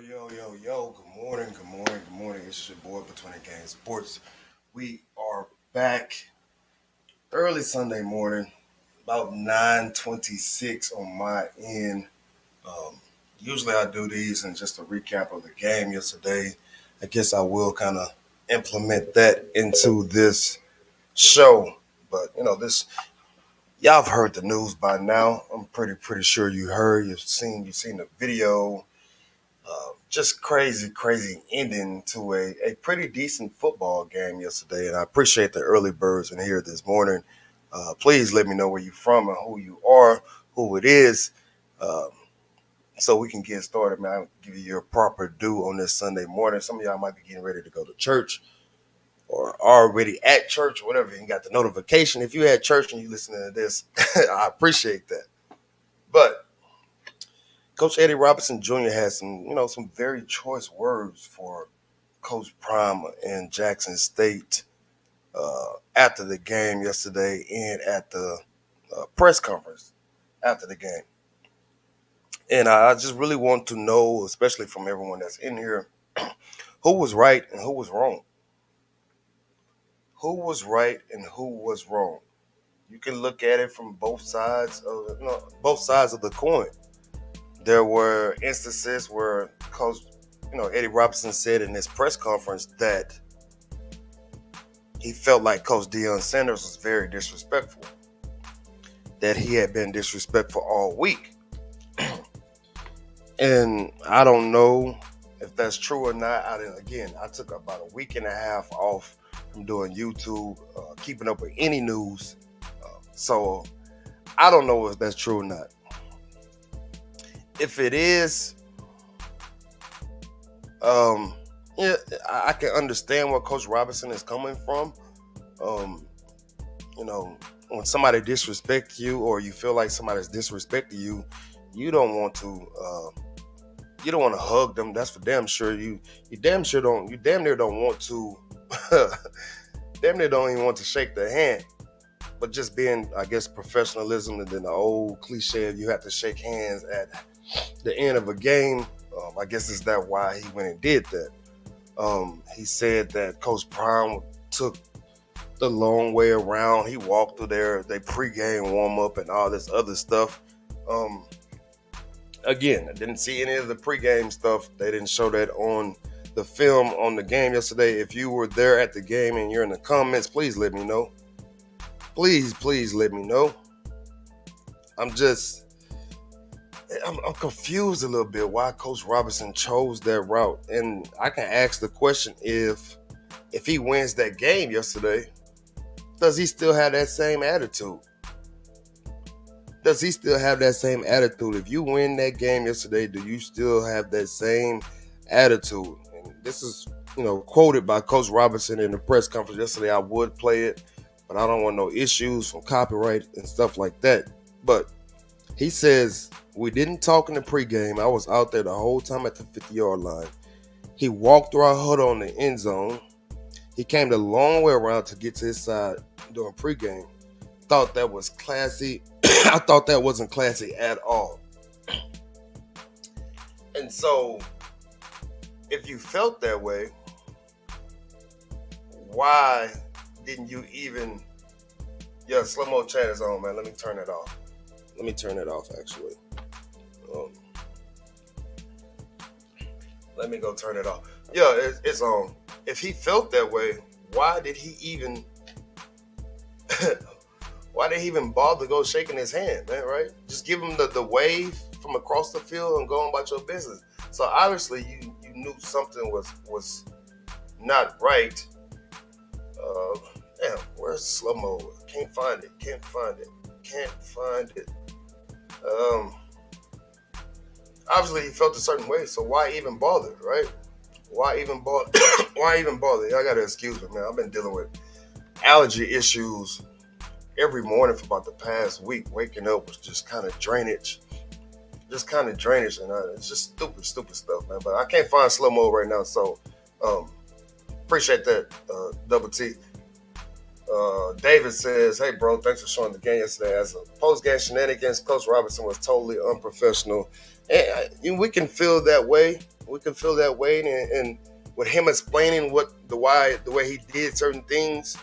Yo. Good morning. It's your boy Between the Game Sports. We are back early Sunday morning, about 9:26 on my end. Um, Usually I do these and just a recap of the game yesterday. I guess I will kind of implement that into this show. But this y'all have heard the news by now. I'm pretty sure you heard. You've seen the video. Just crazy ending to a pretty decent football game yesterday. And I appreciate the early birds in here this morning. Please let me know where you're from and who you are, who it is, um, so we can get started, man. I'll give you your proper due on this Sunday morning. Some of y'all might be getting ready to go to church or already at church, whatever. You got the notification. If you had church and you listening to this, I appreciate that. But Coach Eddie Robinson Jr. has some very choice words for Coach Prime in Jackson State after the game yesterday and at the press conference after the game. And I just really want to know, especially from everyone that's in here, who was right and who was wrong. Who was right and who was wrong. You can look at it from both sides of the coin. There were instances where Coach, Eddie Robinson said in his press conference that he felt like Coach Deion Sanders was very disrespectful, that he had been disrespectful all week. And I don't know if that's true or not. I took about a week and a half off from doing YouTube, keeping up with any news. So I don't know if that's true or not. If it is, yeah, I can understand where Coach Robinson is coming from. Um, when somebody disrespects you or you feel like somebody's disrespecting you, you don't want to hug them. That's for damn sure. You damn near don't want to damn near don't even want to shake their hand. But just being, I guess, professionalism, and then the old cliche of you have to shake hands at the end of a game. I guess is that why he went and did that. He said that Coach Prime took the long way around. He walked through they pregame warm up and all this other stuff. Again, I didn't see any of the pregame stuff. They didn't show that on the film on the game yesterday. If you were there at the game and you're in the comments, please let me know. Please let me know. I'm confused a little bit why Coach Robinson chose that route. And I can ask the question, if he wins that game yesterday, does he still have that same attitude? Does he still have that same attitude? If you win that game yesterday, do you still have that same attitude? And this is, quoted by Coach Robinson in the press conference yesterday. I would play it, but I don't want no issues from copyright and stuff like that. But he says, we didn't talk in the pregame. I was out there the whole time at the 50-yard line. He walked through our huddle on the end zone. He came the long way around to get to his side during pregame. Thought that was classy. I thought that wasn't classy at all. And so, if you felt that way, why didn't you even... Yeah, slow-mo chat is on, man. Let me turn it off. Actually. Let me go turn it off. Yeah, it's on. If he felt that way, why did he even... why did he even bother go shaking his hand, man, right? Just give him the wave from across the field and go on about your business. So obviously you knew something was not right. Damn, where's slow-mo? Can't find it. Obviously he felt a certain way, so why even bother, right? Why even bother? Y'all gotta excuse me, man. I've been dealing with allergy issues every morning for about the past week. Waking up was just kind of drainage. And it's just stupid stuff, man. But I can't find slow-mo right now, so appreciate that, Double T. David says, "Hey, bro, thanks for showing the game yesterday. As a post-game shenanigans, Coach Robinson was totally unprofessional." And we can feel that way. We can feel that way, and with him explaining the way he did certain things,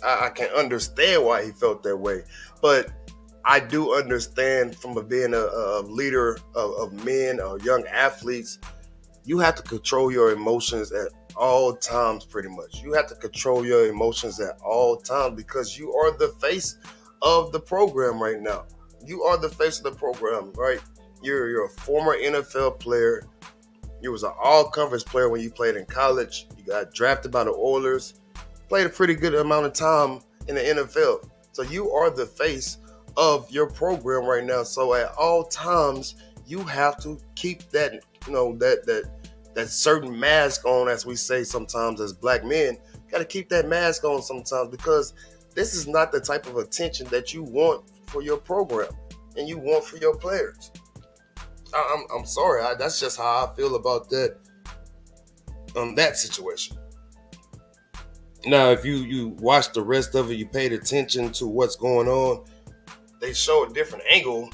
I can understand why he felt that way. But I do understand from being a leader of men or young athletes, you have to control your emotions at all times, pretty much. You have to control your emotions at all times because you are the face of the program right now. You are the face of the program, right? You're a former NFL player. You was an all-conference player when you played in college. You got drafted by the Oilers. Played a pretty good amount of time in the NFL. So you are the face of your program right now. So at all times, you have to keep that, that certain mask on, as we say sometimes as black men. Got to keep that mask on sometimes because this is not the type of attention that you want for your program and you want for your players. I'm sorry. That's just how I feel about that situation. Now, if you watch the rest of it, you paid attention to what's going on, they show a different angle.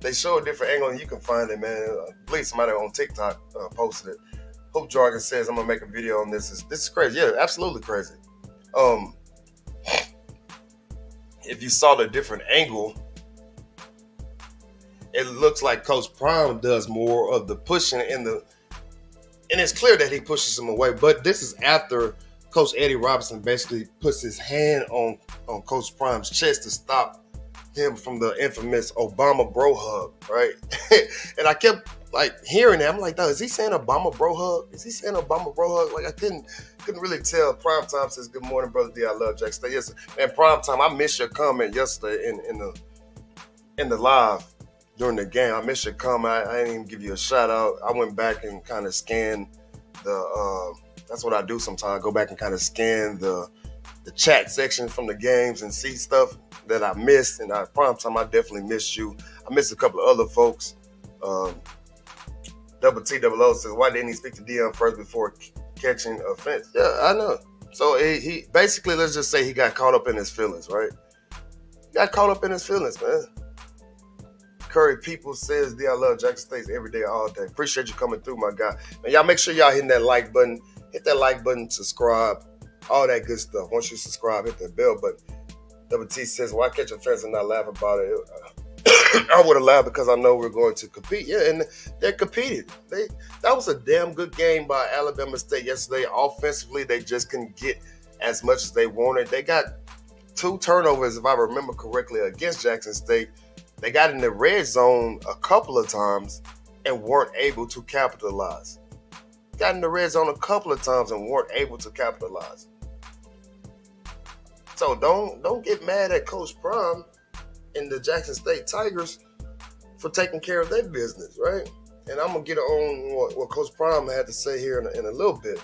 They show a different angle, and you can find it, man. I believe somebody on TikTok posted it. Hope Jargon says, I'm going to make a video on this. This is crazy. Yeah, absolutely crazy. If you saw the different angle, it looks like Coach Prime does more of the pushing and it's clear that he pushes him away. But this is after Coach Eddie Robinson basically puts his hand on Coach Prime's chest to stop him from the infamous Obama bro hug, right? And I kept hearing that. I'm like, is he saying Obama bro hug? Is he saying Obama bro hug? Like I couldn't really tell. Primetime says, good morning, Brother D. I love Jack. Stay. Yes, man. Primetime, I missed your comment yesterday in the live during the game. I missed your comment. I didn't even give you a shout out. I went back and kind of scanned that's what I do sometimes. I go back and kind of scan the chat section from the games and see stuff that I missed. And Primetime, I definitely missed you. I missed a couple of other folks. Double T Double O says, why didn't he speak to Deion first before catching offense? Yeah, I know. So he basically, let's just say he got caught up in his feelings, right? He got caught up in his feelings, man. Curry People says, D, I love Jackson States every day, all day. Appreciate you coming through, my guy. Man, y'all make sure y'all hitting that like button. Hit that like button, subscribe, all that good stuff. Once you subscribe, hit that bell button. Double T says, why catch offense and not laugh about it? I would have laughed because I know we're going to compete. Yeah, and they competed. That was a damn good game by Alabama State yesterday. Offensively, they just couldn't get as much as they wanted. They got 2 turnovers, if I remember correctly, against Jackson State. They got in the red zone a couple of times and weren't able to capitalize. Got in the red zone a couple of times and weren't able to capitalize. So don't get mad at Coach Prime and the Jackson State Tigers for taking care of their business, right? And I'm going to get on what Coach Prime had to say here in a little bit.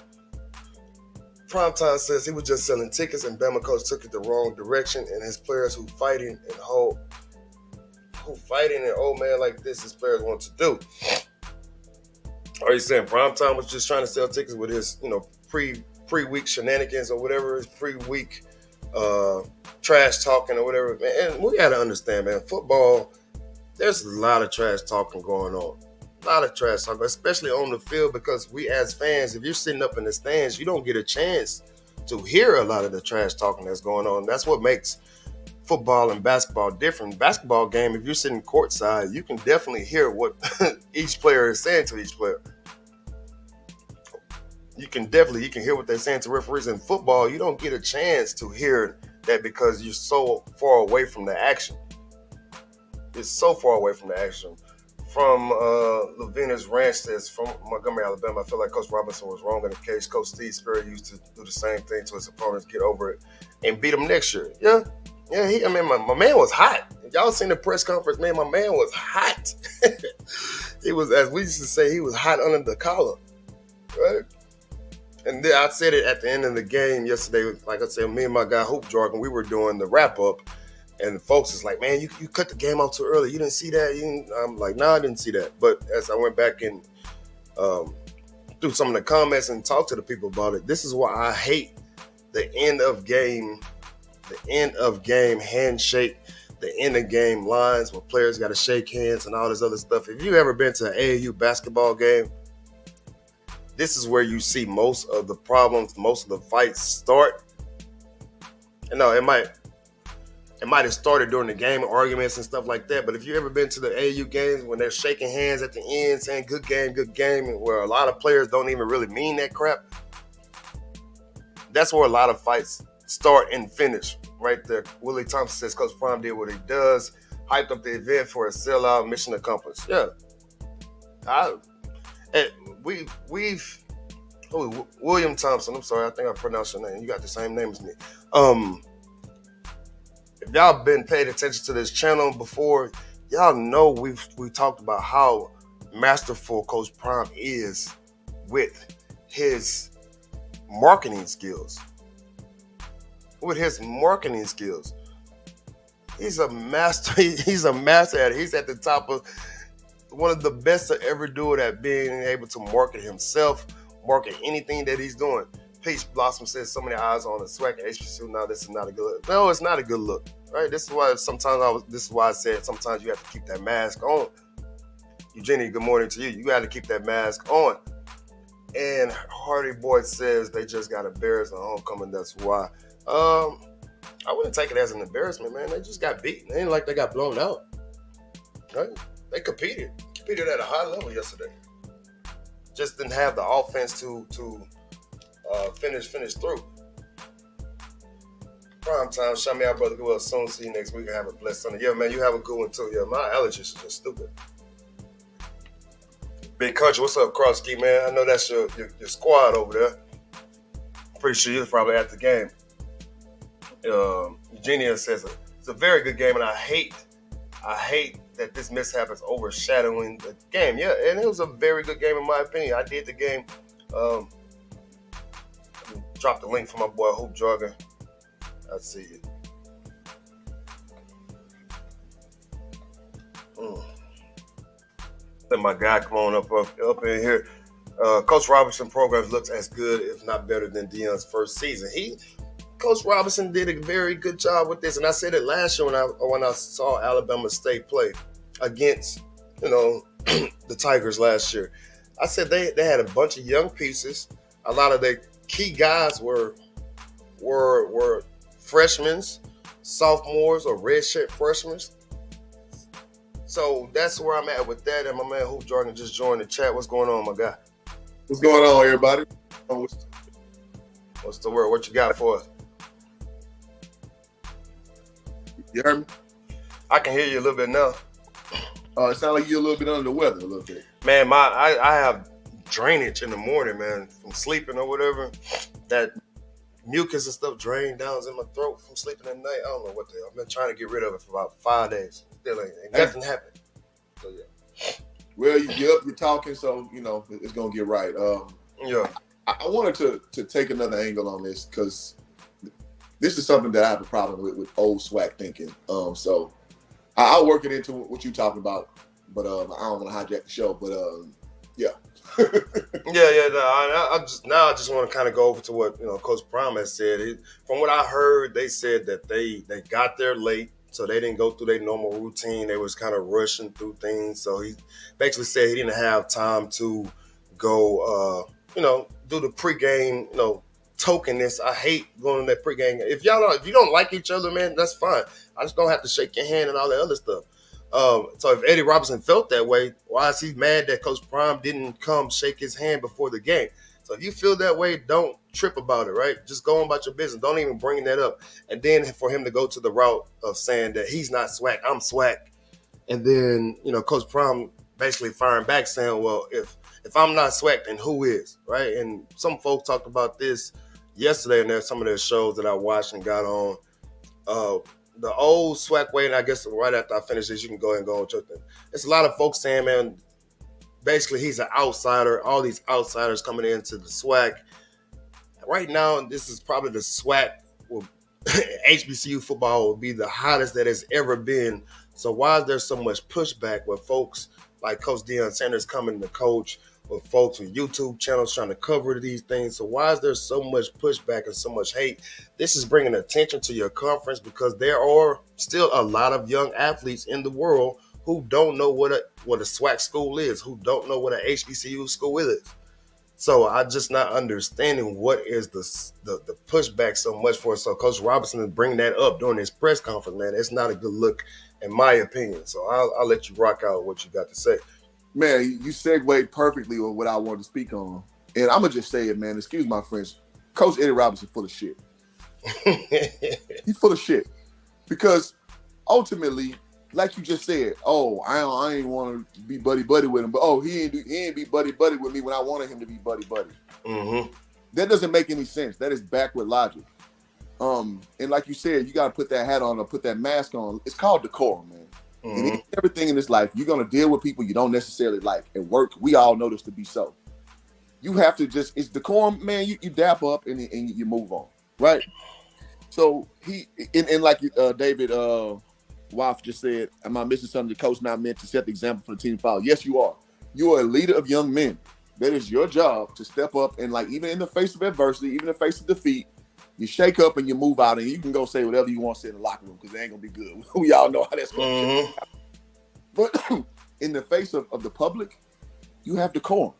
Primetime says he was just selling tickets and Bama coach took it the wrong direction, and his players who fighting an old man like this, his players want to do. Are you saying Primetime was just trying to sell tickets with his, pre-week shenanigans or whatever, his pre-week trash talking or whatever? Man, and we got to understand, man, football, there's a lot of trash talking going on. A lot of trash talking, especially on the field, because we as fans, if you're sitting up in the stands, you don't get a chance to hear a lot of the trash talking that's going on. That's what makes football and basketball different. Basketball game, if you're sitting courtside, you can definitely hear what each player is saying to each player. You can hear what they're saying to referees. In football, you don't get a chance to hear that because you're so far away from the action. It's so far away from the action. From Lavina's Ranch says, from Montgomery, Alabama, I feel like Coach Robinson was wrong in the case. Coach Steve Sperry used to do the same thing to his opponents, get over it, and beat them next year. Yeah, my man was hot. Y'all seen the press conference, man, my man was hot. He was, as we used to say, he was hot under the collar, right? And then I said it at the end of the game yesterday. Like I said, me and my guy Hoop Jargon, we were doing the wrap-up. And the folks is like, man, you cut the game off too early. You didn't see that? I'm like, no, I didn't see that. But as I went back and through some of the comments and talk to the people about it. This is why I hate the end of game handshake, the end of game lines where players got to shake hands and all this other stuff. If you ever been to an AAU basketball game, this is where you see most of the problems, most of the fights start. You know, it might have started during the game, arguments and stuff like that. But if you ever been to the AAU games when they're shaking hands at the end, saying good game, where a lot of players don't even really mean that crap, that's where a lot of fights start and finish right there. Willie Thompson says Coach Prime did what he does, hyped up the event for a sellout, mission accomplished. Yeah. William Thompson, I'm sorry, I think I pronounced your name. You got the same name as me. If y'all been paying attention to this channel before, y'all know we talked about how masterful Coach Prime is with his marketing skills. He's a master. He's a master at it. He's at the top of one of the best to ever do it at being able to market himself, market anything that he's doing. Peach Blossom says so many eyes on the swac at HBCU. Now this is not a good look. No, it's not a good look. Right? This is why I said sometimes you have to keep that mask on. Eugenie, good morning to you. You got to keep that mask on. And Hardy Boy says they just got embarrassed on homecoming. That's why. I wouldn't take it as an embarrassment, man. They just got beaten. It ain't like they got blown out. Right? They competed at a high level yesterday. Just didn't have the offense to finish through. Prime time, shout me out, brother. Good well soon. See you next week. Have a blessed Sunday. Yeah, man, you have a good one too. Yeah, my allergies are just stupid. Big Country, what's up, Crossky, man? I know that's your squad over there. Pretty sure you're probably at the game. Eugenia says it's a very good game, and I hate that this mishap is overshadowing the game. Yeah, and it was a very good game in my opinion. I did the game. Drop the link for my boy Hoop Jargon. I see it. Let my guy come on up in here. Coach Robinson programs looks as good, if not better, than Deion's first season. Coach Robinson did a very good job with this, and I said it last year when I saw Alabama State play against the Tigers last year. I said they had a bunch of young pieces. A lot of their key guys were freshmen, sophomores, or redshirt freshmen. So that's where I'm at with that. And my man Hoop Jordan just joined the chat. What's going on, my guy? What's going on, everybody? What's the word? What you got for us? You heard me? I can hear you a little bit now. It sounds like you're a little bit under the weather, a little bit. Man, I have drainage in the morning, man, from sleeping or whatever. That mucus and stuff drained down in my throat from sleeping at night. I don't know what the hell. I've been trying to get rid of it for about 5 days. Still ain't nothing happened. So yeah. Well, you're up, you're talking, so it's gonna get right. Yeah. I wanted to take another angle on this because this is something that I have a problem with old SWAC thinking. So I'll work it into what you're talking about, but I don't want to hijack the show. But yeah. I just want to kind of go over to what Coach Prime has said. From what I heard, they said that they got there late, so they didn't go through their normal routine. They was kind of rushing through things. So he basically said he didn't have time to go, do the pregame, tokenness. I hate going to that pregame. If you don't like each other, man, that's fine. I just don't have to shake your hand and all that other stuff. So if Eddie Robinson felt that way, why is he mad that Coach Prime didn't come shake his hand before the game? So if you feel that way, don't trip about it, right? Just go on about your business. Don't even bring that up. And then for him to go to the route of saying that he's not SWAC, I'm SWAC. And then, Coach Prime basically firing back saying, well, if I'm not SWAC, then who is, right? And some folks talked about this yesterday in some of their shows that I watched and got on. The old SWAC way, and I guess right after I finish this, you can go ahead and go on your thing. It's a lot of folks saying, man, basically he's an outsider. All these outsiders coming into the SWAC. Right now, this is probably the SWAC. HBCU football will be the hottest that has ever been So why is there so much pushback with folks like Coach Deion Sanders coming to coach, with folks with YouTube channels trying to cover these things? So why is there so much pushback and so much hate? This is bringing attention to your conference because there are still a lot of young athletes in the world who don't know what a SWAC school is, who don't know what a HBCU school is. So I just not understanding what is the pushback so much for. So Coach Robinson is bringing that up during his press conference, man. It's not a good look, in my opinion. So I'll let you rock out what you got to say. Man, you segued perfectly on what I wanted to speak on. And I'm going to just say it, man. Excuse my French. Coach Eddie Robinson full of shit. He's full of shit. Because ultimately, like you just said, I ain't want to be buddy-buddy with him. But, he ain't be buddy-buddy with me when I wanted him to be buddy-buddy. Mm-hmm. That doesn't make any sense. That is backward logic. And like you said, you got to put that hat on or put that mask on. It's called decorum, man. Mm-hmm. And everything in this life, you're going to deal with people you don't necessarily like. At work, we all know this to be so. You have to it's decorum, man. You dap up and you move on, right? So and like David Waff just said, am I missing something? The coach not meant to set the example for the team to follow? Yes, you are. You are a leader of young men. That is your job to step up and, like, even in the face of adversity, even in the face of defeat, you shake up and you move out, and you can go say whatever you want to say in the locker room because it ain't gonna be good. We all know how that's going. But in the face of the public, you have decorum.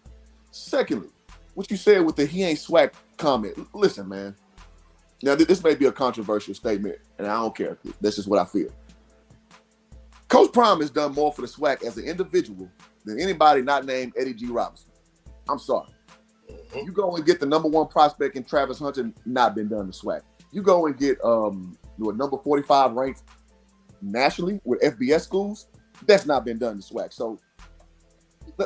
Secondly, what you said with the he ain't SWAC comment. Listen, man. Now this may be a controversial statement, and I don't care. That's just what I feel. Coach Prime has done more for the SWAC as an individual than anybody not named Eddie G. Robinson. I'm sorry. You go and get the number 1 prospect in Travis Hunter, not been done to SWAC. You go and get number 45 ranked nationally with FBS schools, that's not been done to SWAC. So,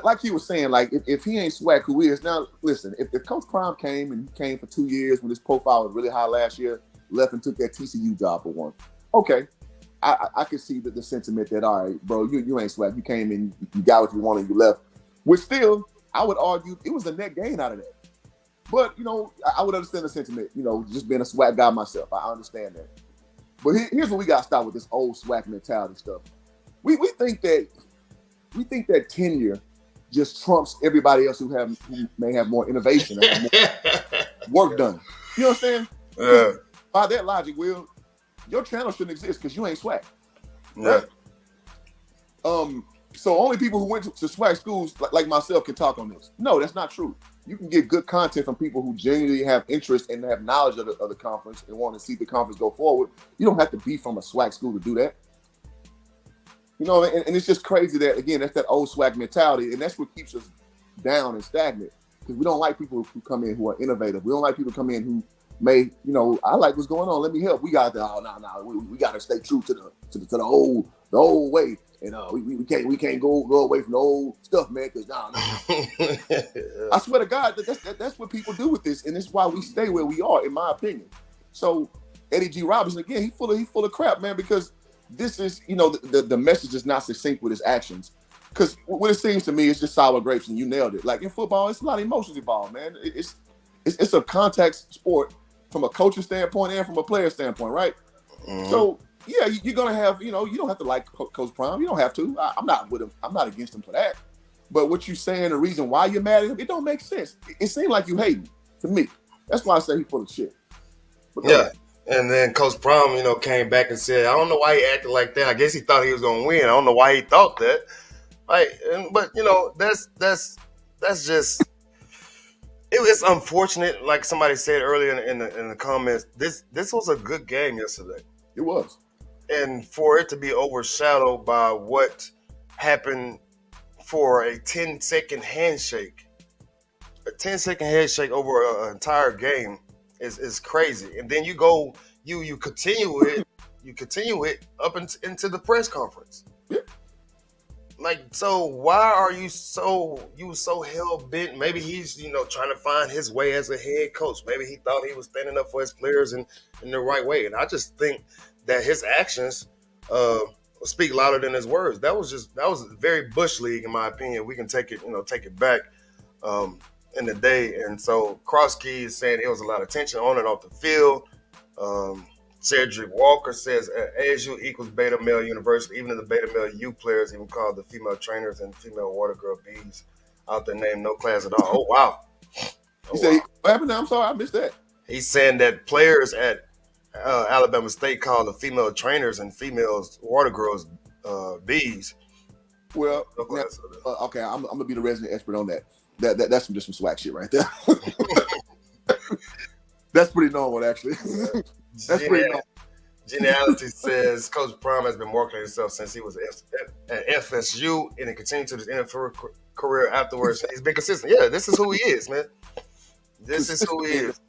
like he was saying, like if he ain't SWAC, who is? Now, listen, if Coach Prime came and he came for 2 years when his profile was really high last year, left and took that TCU job for one, okay, I could see the sentiment that, all right, bro, you ain't SWAC. You came in, you got what you wanted, you left. Which still, I would argue it was a net gain out of that. But, I would understand the sentiment, just being a SWAC guy myself. I understand that. But here's what we got to start with, this old SWAC mentality stuff. We think that tenure just trumps everybody else who may have more innovation and have more work done. You understand? Yeah. By that logic, Will, your channel shouldn't exist because you ain't SWAC. Right? So only people who went to SWAC schools like myself can talk on this. No, that's not true. You can get good content from people who genuinely have interest and have knowledge of the conference and want to see the conference go forward. You don't have to be from a SWAC school to do that. And it's just crazy that, again, that's that old SWAC mentality, and that's what keeps us down and stagnant, because we don't like people who come in who are innovative. We don't like people who come in who may, I like what's going on, let me help. We got to, we got to stay true to the old way. And we can't go away from the old stuff, man. Because I swear to God, that's what people do with this, and it's why we stay where we are, in my opinion. So Eddie G. Robinson, again, he's full of crap, man. Because this is, the message is not succinct with his actions. Because what it seems to me is just sour grapes, and you nailed it. Like in football, it's a lot of emotions involved, man. It's a contact sport from a coaching standpoint and from a player standpoint, right? Mm-hmm. So. Yeah, you're going to have, you don't have to like Coach Prime. You don't have to. I'm not with him. I'm not against him for that. But what you're saying, the reason why you're mad at him, it don't make sense. It seems like you hate him, to me. That's why I say he's full of shit. Yeah. And then Coach Prime, came back and said, I don't know why he acted like that. I guess he thought he was going to win. I don't know why he thought that. But that's just... It's unfortunate, like somebody said earlier in the comments, this was a good game yesterday. It was. And for it to be overshadowed by what happened for a 10-second handshake, over an entire game is crazy. And then you continue it up into the press conference. Yeah. Like, so why are you so hell bent? Maybe he's trying to find his way as a head coach. Maybe he thought he was standing up for his players in the right way. And I just think that his actions speak louder than his words. That was very Bush League, in my opinion. We can take it back in the day. And so Cross Key is saying there was a lot of tension on and off the field. Cedric Walker says ASU equals beta male university. Even the beta male U players even call the female trainers and female water girl bees out there name no class at all. Oh wow. He Oh said, wow. "What happened now? I'm sorry, I missed that." He's saying that players at Alabama State call the female trainers and females water girls bees. Well, No now, class at all. okay, I'm gonna be the resident expert on that. That's just some swag shit right there. That's pretty normal, actually. That's pretty normal. Geniality says Coach Prime has been marketing himself since he was at FSU and he continued to his NFL career afterwards. He's been consistent. Yeah, this is who he is, man. This is who he is.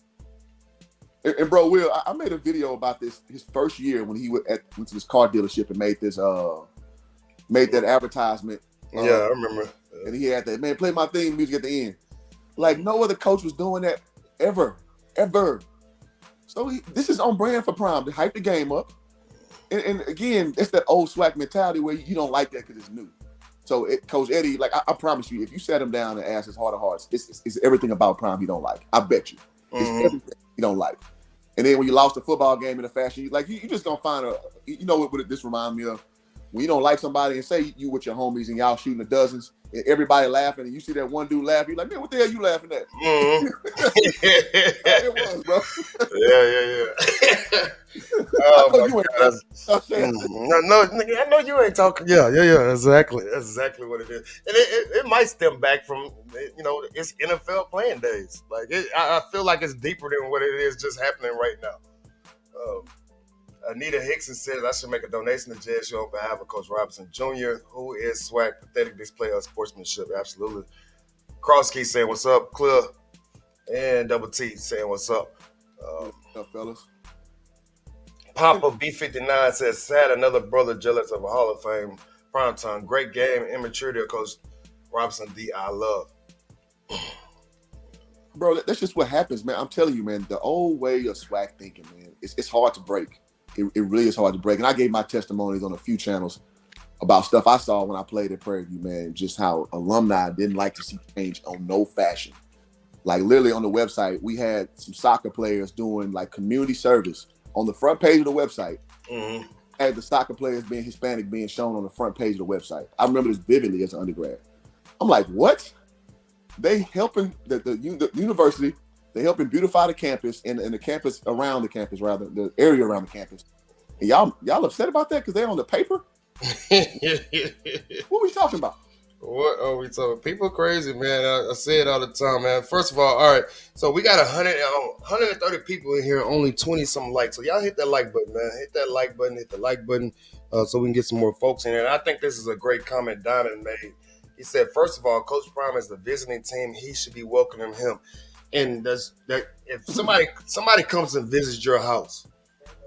And bro, Will, I made a video about this his first year when he went to this car dealership and made that advertisement. Yeah, I remember. And he had that, man, play my theme music at the end. Like no other coach was doing that ever. So this is on brand for Prime to hype the game up. And again, it's that old SWAC mentality where you don't like that because it's new. So Coach Eddie, like I promise you, if you sat him down and asked his heart of hearts, it's everything about Prime he don't like. I bet you. It's everything he don't like. And then when you lost a football game in a fashion, you just gonna find what this reminds me of? When you don't like somebody and say you with your homies and y'all shooting the dozens and everybody laughing and you see that one dude laugh, you're like, man, what the hell you laughing at? It was, bro. Yeah. Oh my God. I know you ain't talking. Yeah. Exactly. That's exactly what it is. And it might stem back from it's NFL playing days. Like I feel like it's deeper than what it is just happening right now. Anita Hickson says I should make a donation to JSU on behalf of Coach Robinson Jr., who is swag, pathetic display of sportsmanship. Absolutely. Crosskey saying what's up, Clear, and Double T saying what's up. What's up, fellas? Papa B59 says sad another brother jealous of a Hall of Fame primetime. Great game, immaturity of Coach Robinson D. I love. Bro, that's just what happens, man. I'm telling you, man, the old way of swag thinking, man, it's hard to break. It really is hard to break. And I gave my testimonies on a few channels about stuff I saw when I played at Prairie View, man, just how alumni didn't like to see change on no fashion. Like literally on the website, we had some soccer players doing like community service on the front page of the website. Mm-hmm. Had the soccer players being Hispanic being shown on the front page of the website. I remember this vividly as an undergrad. I'm like, what? They helping the university. They helping beautify the campus and the campus around the campus, rather the area around the campus. And y'all upset about that because they're on the paper? What are we talking about? What are we talking? People crazy, man. I say it all the time, man. First of all right. So we got 130 people in here, only 20 something likes. So y'all hit that like button, man. Hit the like button, so we can get some more folks in here. And I think this is a great comment Diamond made. He said, first of all, Coach Prime is the visiting team. He should be welcoming him. And if somebody comes and visits your house,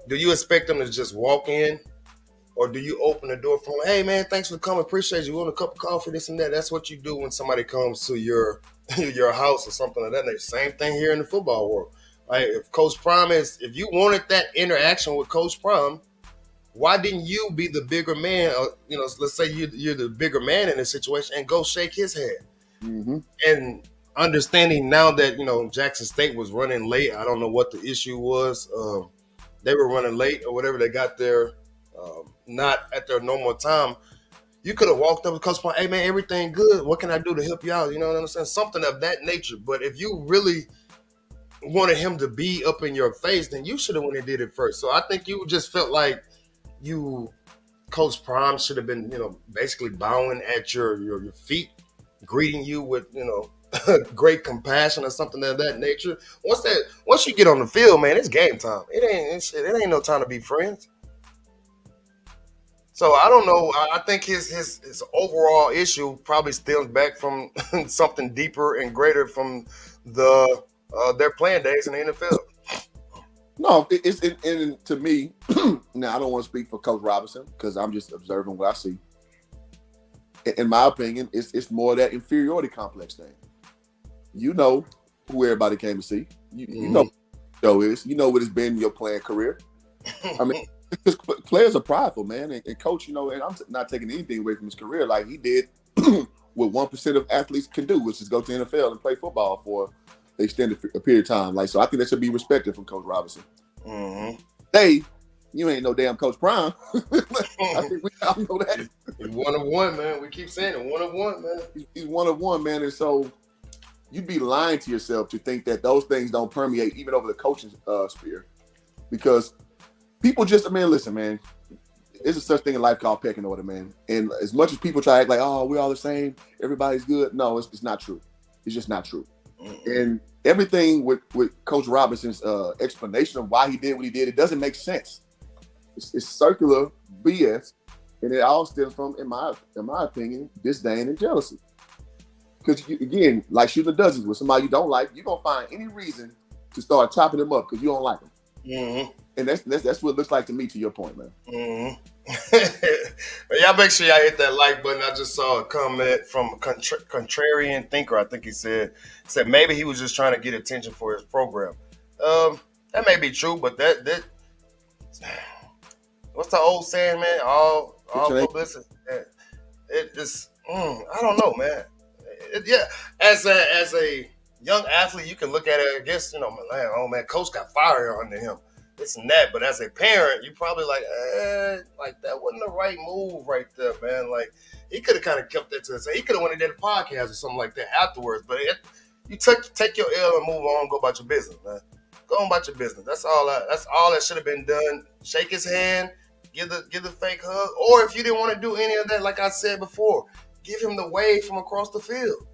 do you expect them to just walk in? Or do you open the door for them? Hey, man, thanks for coming. Appreciate you. Want a cup of coffee, this and that. That's what you do when somebody comes to your house or something like that. Same thing here in the football world. Like if Coach Prime if you wanted that interaction with Coach Prime, why didn't you be the bigger man? Let's say you're the bigger man in this situation and go shake his hand. Mm-hmm. And understanding now that, Jackson State was running late. I don't know what the issue was. They were running late or whatever. They got there not at their normal time. You could have walked up to Coach Prime, hey, man, everything good. What can I do to help you out? You know what I'm saying? Something of that nature. But if you really wanted him to be up in your face, then you should have went and did it first. So I think you just felt like Coach Prime should have been, basically bowing at your feet, greeting you with, great compassion or something of that nature. Once you get on the field, man, it's game time. It ain't no time to be friends. So I don't know. I think his overall issue probably stems back from something deeper and greater from their playing days in the NFL. No, it's to me. Now I don't want to speak for Coach Robinson because I'm just observing what I see. In my opinion, it's more of that inferiority complex thing. You know who everybody came to see. You know what the show is. You know what it's been in your playing career. I mean, because players are prideful, man. And Coach, and I'm not taking anything away from his career. Like he did what 1% of athletes can do, which is go to the NFL and play football for an extended period of time. Like, so I think that should be respected from Coach Robinson. Mm-hmm. They You ain't no damn Coach Prime. I think we all know that. He's one of one, man. We keep saying it, one of one, man. He's one of one, man. And so you'd be lying to yourself to think that those things don't permeate even over the coaching sphere. Because people just, man, listen, man, there's a such thing in life called pecking order, man. And as much as people try to act like, oh, we're all the same, everybody's good. No, it's not true. It's just not true. And everything with Coach Robinson's explanation of why he did what he did, it doesn't make sense. It's circular BS, and it all stems from, in my opinion, disdain and jealousy. Because again, like shooting the dozens with somebody you don't like, you're gonna find any reason to start chopping them up because you don't like them. Mm-hmm. And that's what it looks like to me. To your point, man. Mm-hmm. But y'all make sure y'all hit that like button. I just saw a comment from a contrarian thinker. I think he said maybe he was just trying to get attention for his program. That may be true, but that what's the old saying, man? All publicity. It just I don't know, man. Yeah, as a young athlete, you can look at it. I guess oh man, coach got fire under him. This and that, but as a parent, you probably like that wasn't the right move right there, man. Like he could have kind of kept that to himself. He could have went and did a podcast or something like that afterwards. But you take your L and move on, go about your business, man. Go on about your business. That's all that should have been done. Shake his hand, give the fake hug, or if you didn't want to do any of that, like I said before, give him the wave from across the field.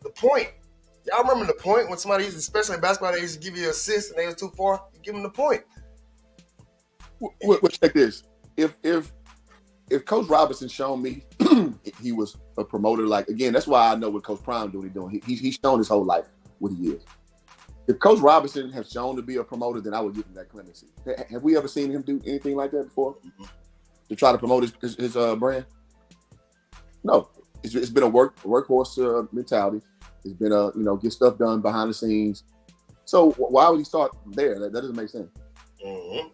The point. Y'all remember the point when somebody used, especially in basketball, they used to give you an assist and they was too far. You give them the point. Well, check this. If Coach Robinson shown me he was a promoter, like again, that's why I know what Coach Prime doing. He's shown his whole life what he is. If Coach Robinson has shown to be a promoter, then I would give him that clemency. Have we ever seen him do anything like that before? Mm-hmm. To try to promote his brand? No. It's been a workhorse mentality. It's been get stuff done behind the scenes. So why would he start there? That doesn't make sense. Mm-hmm.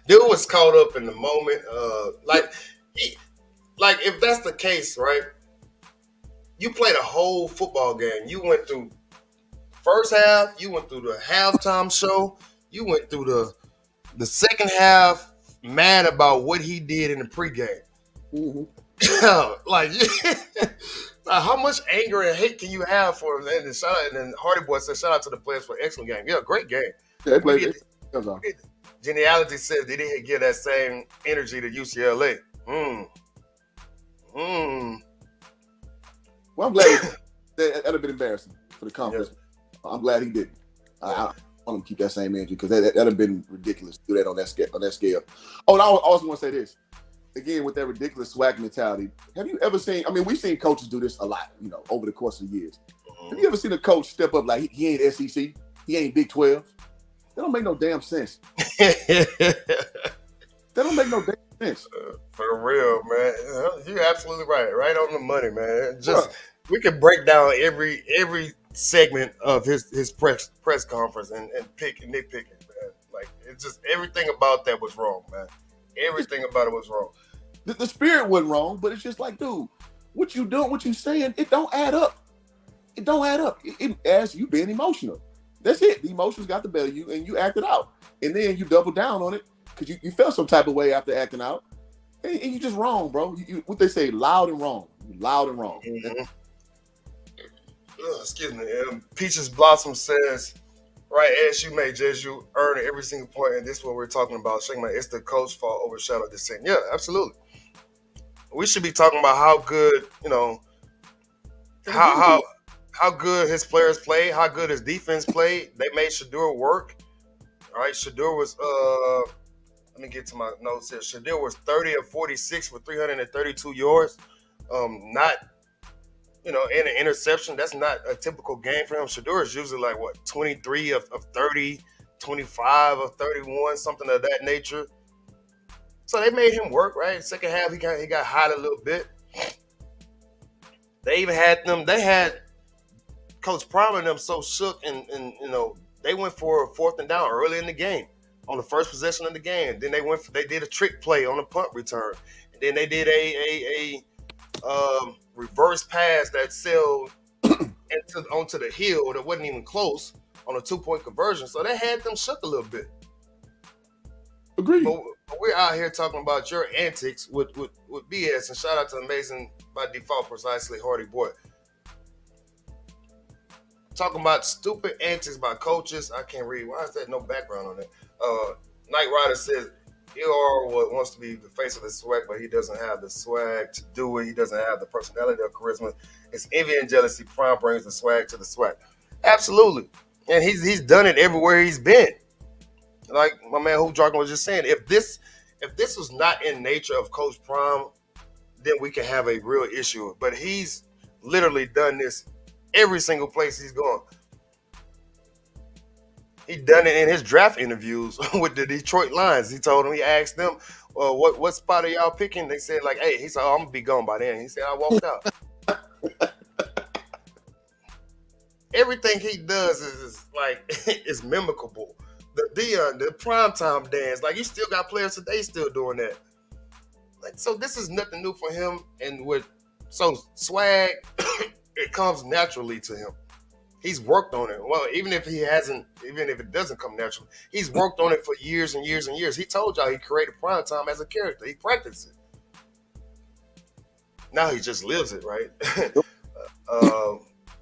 Dude was caught up in the moment. Like if that's the case, right? You played a whole football game. You went through first half. You went through the halftime show. You went through the second half. Mad about what he did in the pregame. Mm-hmm. Like, how much anger and hate can you have for him? And then Hardy Boy said, shout out to the players for an excellent game. Yeah, great game. Yeah, Geniality says they didn't give that same energy to UCLA. Well, I'm glad that'd have been embarrassing for the conference. Yeah. I'm glad he didn't. I want him to keep that same energy because that'd have been ridiculous to do that on that scale. Oh, and I also want to say this. Again, with that ridiculous SWAC mentality, have you ever seen, we've seen coaches do this a lot, over the course of the years. Mm-hmm. Have you ever seen a coach step up like he ain't SEC, he ain't Big 12? That don't make no damn sense. That don't make no damn sense. For real, man. You're absolutely right. Right on the money, man. We could break down every segment of his press conference and nitpicking, man. Like, it's just everything about that was wrong, man. Everything about it was wrong. The spirit wasn't wrong, but it's just like, dude, what you doing, what you saying, it don't add up. It don't add up. It adds you being emotional. That's it. The emotions got the better of you, and you acted out. And then you double down on it because you felt some type of way after acting out. And you just wrong, bro. You what they say, loud and wrong. Loud and wrong. Mm-hmm. Excuse me. Peaches Blossom says, right, as you may judge, you earn every single point, and this is what we're talking about. It's the coach's fault overshadowed this thing. Yeah, absolutely. We should be talking about how good, how good his players played, how good his defense played. They made Shedeur work. All right, Shedeur was let me get to my notes here. Shedeur was 30 of 46 for 332 yards. Not in an interception. That's not a typical game for him. Shedeur is usually like 23 of 30, 25 of 31, something of that nature. So they made him work, right? Second half, he got hot a little bit. They even had Coach Prime and them so shook, and they went for a 4th and down early in the game on the first possession of the game. Then they did a trick play on a punt return, and then they did a reverse pass that sailed onto the hill that wasn't even close on a 2-point conversion. So they had them shook a little bit. Agreed. But we're out here talking about your antics with BS. And shout out to Amazing by Default, Precisely Hardy Boy. Talking about stupid antics by coaches. I can't read. Why is there no background on it? Knight Rider says ER wants to be the face of the swag, but he doesn't have the swag to do it. He doesn't have the personality or charisma. It's envy and jealousy. Prime brings the swag to the swag. Absolutely. And he's done it everywhere he's been. Like my man Hoop Jargon was just saying, if this was not in nature of Coach Prime, then we can have a real issue. But he's literally done this every single place he's gone. He done it in his draft interviews with the Detroit Lions. He told them, he asked them, what spot are y'all picking? They said, like, hey, he said, oh, I'm gonna be gone by then. He said, I walked out. Everything he does is like is mimicable. The primetime dance, like you still got players today still doing that. Like, so this is nothing new for him. And so swag, it comes naturally to him. He's worked on it. Well, even if it doesn't come naturally, he's worked on it for years and years and years. He told y'all he created primetime as a character. He practiced it. Now he just lives it, right?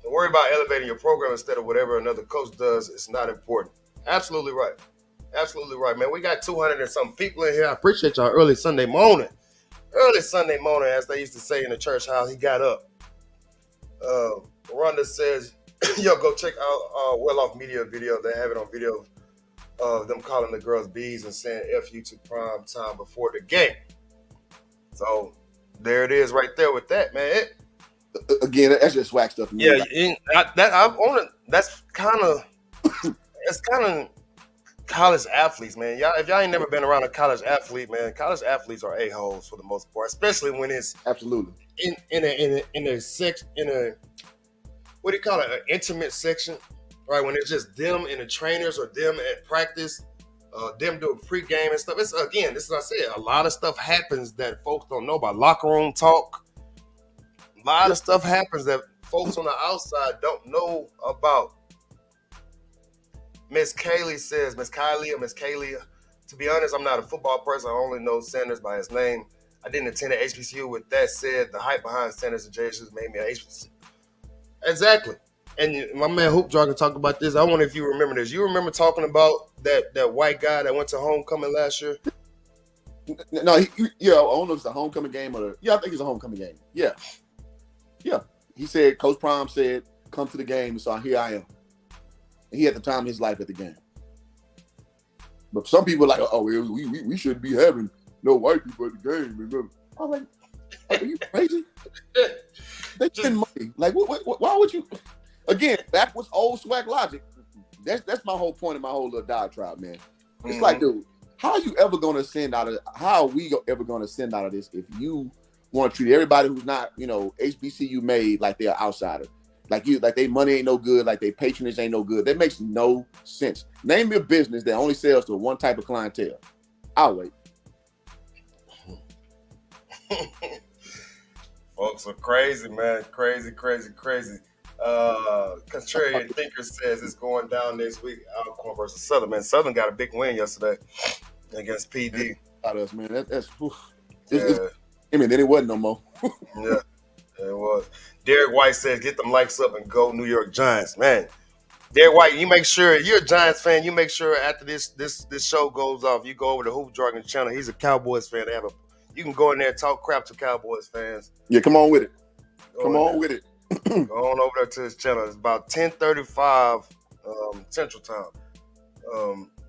Worry about elevating your program instead of whatever another coach does. It's not important. Absolutely right. Absolutely right, man. We got 200 and some people in here. I appreciate y'all early Sunday morning. Early Sunday morning, as they used to say in the church house, he got up. Rhonda says, yo, go check out Well Off Media video. They have it on video of them calling the girls bees and saying F you to prime time before the game. So there it is right there with that, man. Again, that's just swag stuff. Yeah, that's kind of college athletes, man. If y'all ain't never been around a college athlete, man, college athletes are a-holes for the most part, especially when it's absolutely in a section, in a, what do you call it, an intimate section, right? When it's just them and the trainers or them at practice, them doing pregame and stuff. It's, again, this is what I said, a lot of stuff happens that folks don't know about. Locker room talk. A lot of stuff happens that folks on the outside don't know about. Miss Kaylee says, Miss Kaylee, to be honest, I'm not a football person. I only know Sanders by his name. I didn't attend an HBCU. With that said, the hype behind Sanders and Jesus made me an HBCU. Exactly. And my man Hoop Jargon talked about this. I wonder if you remember this. You remember talking about that white guy that went to homecoming last year? No, I don't know if it's a homecoming game or I think it's a homecoming game. Yeah. He said, Coach Prime said, come to the game, so here I am. And he had the time of his life at the game. But some people are like, oh, we shouldn't be having no white people at the game. I'm like, are you crazy? They spend money. Like, why would you? Again, that was old swag logic. That's my whole point of my whole little diatribe, man. It's like, dude, how are we ever going to send out of this if you want to treat everybody who's not, HBCU made like they're outsider? Like they money ain't no good, like they patronage ain't no good. That makes no sense. Name me a business that only sells to one type of clientele. I'll wait. Folks are crazy, man. Crazy. Contrarian Thinker says it's going down next week. Alcorn versus Southern. Man, Southern got a big win yesterday against PD. Out us, man. Then it wasn't no more. Yeah, it was. Derek White says, get them likes up and go New York Giants. Man, Derek White, you make sure, if you're a Giants fan, you make sure after this show goes off, you go over to Hoop Jargon channel. He's a Cowboys fan. You can go in there and talk crap to Cowboys fans. Yeah, come on with it. Come on with it. Go on over there to his channel. It's about 10:35 Central Time.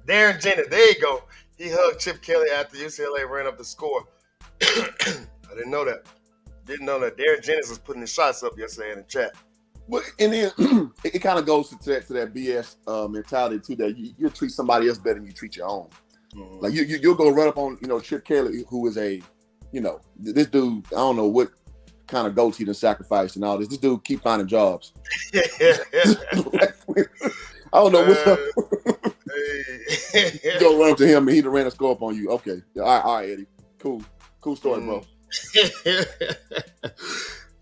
Darren Jennings, there you go. He hugged Chip Kelly after UCLA ran up the score. I didn't know that. Darren Jennings was putting his shots up yesterday in the chat. Well, and then it kind of goes to that BS mentality too, that you treat somebody else better than you treat your own. Mm-hmm. Like you'll go run up on Chip Kelly, who is this dude. I don't know what kind of goats he done sacrificed and all this. This dude keep finding jobs. I don't know what's up. You go run up to him and he done ran a score up on you. Okay, all right, Eddie. Cool story, bro.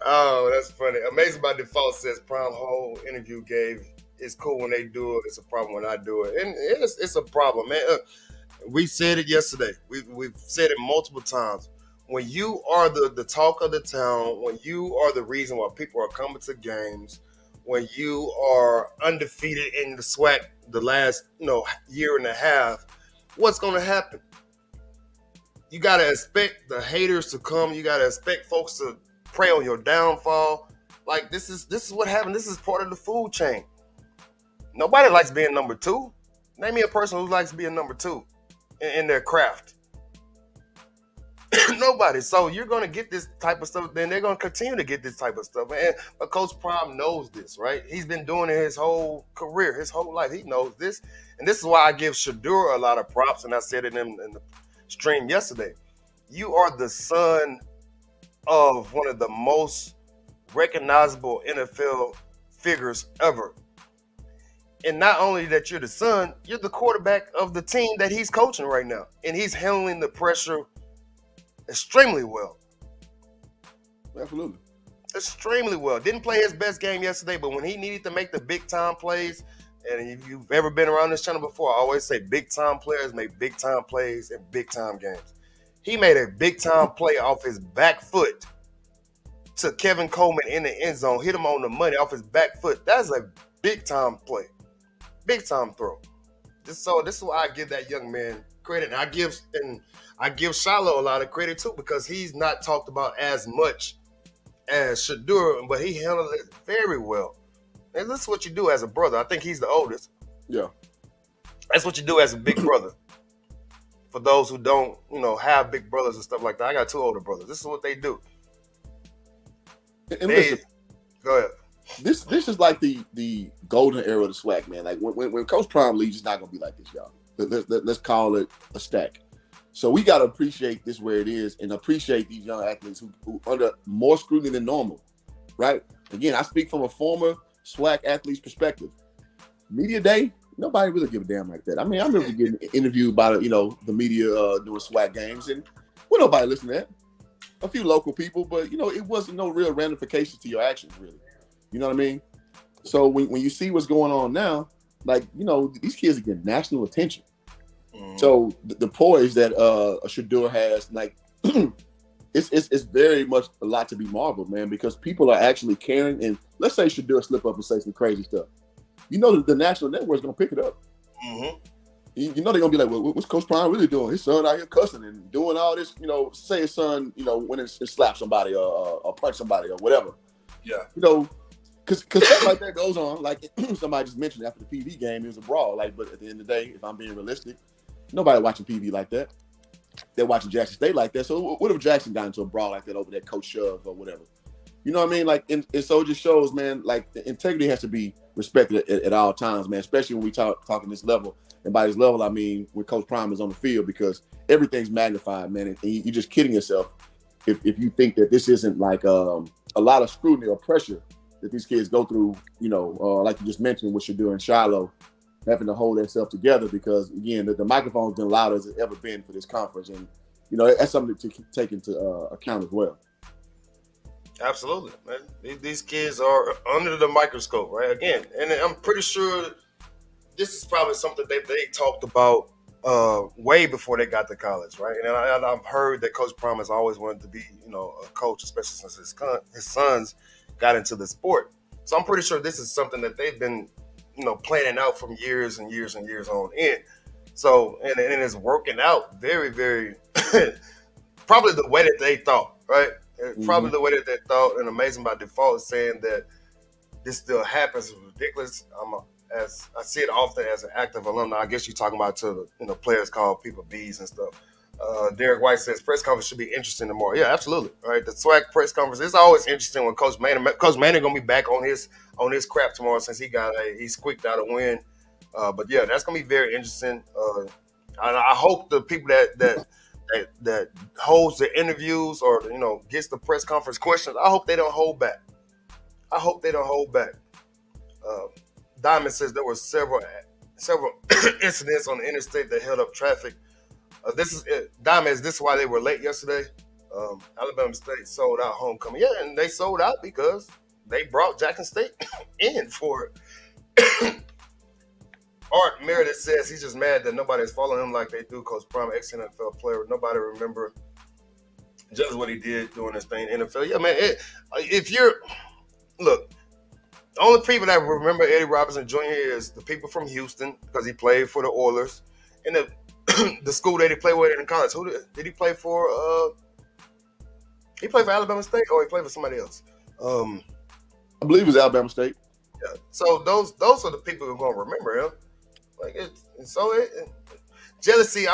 Oh, that's funny. Amazing by Default says Prime whole interview gave. It's cool when they do it. It's a problem when I do it, and it's a problem, man. We said it yesterday. We've said it multiple times. When you are the talk of the town, when you are the reason why people are coming to games, when you are undefeated in the SWAC the last year and a half, what's going to happen? You got to expect the haters to come. You got to expect folks to prey on your downfall. Like this is what happened. This is part of the food chain. Nobody likes being number two. Name me a person who likes being number two in their craft. Nobody. So you're going to get this type of stuff. Then they're going to continue to get this type of stuff. But Coach Prime knows this, right? He's been doing it his whole career, his whole life. He knows this. And this is why I give Shadur a lot of props. And I said it in the stream yesterday. You are the son of one of the most recognizable NFL figures ever. And not only that you're the son, you're the quarterback of the team that he's coaching right now. And he's handling the pressure extremely well. Absolutely. Extremely well. Didn't play his best game yesterday, but when he needed to make the big time plays, and if you've ever been around this channel before, I always say big time players make big time plays in big time games. He made a big time play off his back foot to Kevin Coleman in the end zone, hit him on the money off his back foot. That's a big time play. Big time throw. This is why I give that young man credit. And I give Shiloh a lot of credit too, because he's not talked about as much as Shadur, but he handled it very well. And this is what you do as a brother. I think he's the oldest. Yeah. That's what you do as a big brother. For those who don't, have big brothers and stuff like that. I got two older brothers. This is what they do. And listen, go ahead. This is like the golden era of the SWAC, man. Like when Coach Prime leaves, it's not gonna be like this, y'all. Let's call it a stack. So we gotta appreciate this where it is, and appreciate these young athletes who under more scrutiny than normal, right? Again, I speak from a former SWAC athlete's perspective. Media day, nobody really give a damn like that. I mean, I remember getting interviewed by the media doing SWAC games, and well, nobody listened to that. A few local people, but it wasn't no real ramifications to your actions, really. You know what I mean? So when you see what's going on now, like, these kids are getting national attention. Mm-hmm. So the poise that Shadur has, like, it's very much a lot to be marveled, man, because people are actually caring. And let's say Shadur slip up and say some crazy stuff. The national network's going to pick it up. Mm-hmm. They're going to be like, well, what's Coach Prime really doing? His son out here cussing and doing all this, say his son, went and slapped somebody or punched somebody or whatever. Yeah. Because stuff like that goes on. Like somebody just mentioned after the PV game, it was a brawl. Like, but at the end of the day, if I'm being realistic, nobody watching PV like that. They're watching Jackson State like that. So what if Jackson got into a brawl like that over that coach shove or whatever? You know what I mean? Like, and so it just shows, man, like the integrity has to be respected at all times, man, especially when we talking this level. And by this level, I mean when Coach Prime is on the field, because everything's magnified, man. And you're just kidding yourself if you think that this isn't like a lot of scrutiny or pressure that these kids go through, like you just mentioned, what you're doing, Shiloh, having to hold themselves together, because again, the microphone's been loud as it's ever been for this conference, and that's something to take into account as well. Absolutely, man. These kids are under the microscope, right? Again, and I'm pretty sure this is probably something they talked about way before they got to college, right? And I've heard that Coach Prime has always wanted to be, a coach, especially since his sons got into the sport. So I'm pretty sure this is something that they've been, planning out from years and years and years on end. So, and it's working out very, very, probably the way that they thought, right? Mm-hmm. Probably the way that they thought, and Amazing by Default is saying that this still happens is ridiculous. As I see it often as an active alumni. I guess you're talking about to players call people bees and stuff. Derek White says press conference should be interesting tomorrow. Yeah, absolutely. Right, the SWAC press conference is always interesting when Coach Manning gonna be back on his crap tomorrow, since he squeaked out a win. But yeah, that's gonna be very interesting. I hope the people that holds the interviews or gets the press conference questions, I hope they don't hold back. Diamond says there were several incidents on the interstate that held up traffic. This is Diamond. Is this why they were late yesterday? Alabama State sold out homecoming. Yeah, and they sold out because they brought Jackson State in for it. Art Meredith says he's just mad that nobody's following him like they do. Coach Prime, ex-NFL player. Nobody remember just what he did doing this thing in the NFL. Yeah, man. If you're look, the only people that remember Eddie Robinson Jr. is the people from Houston because he played for the Oilers, and the school that he played with in college. Who did he play for? He played for Alabama State, or he played for somebody else. I believe it was Alabama State. Yeah. So those are the people who are gonna remember him. Like jealousy.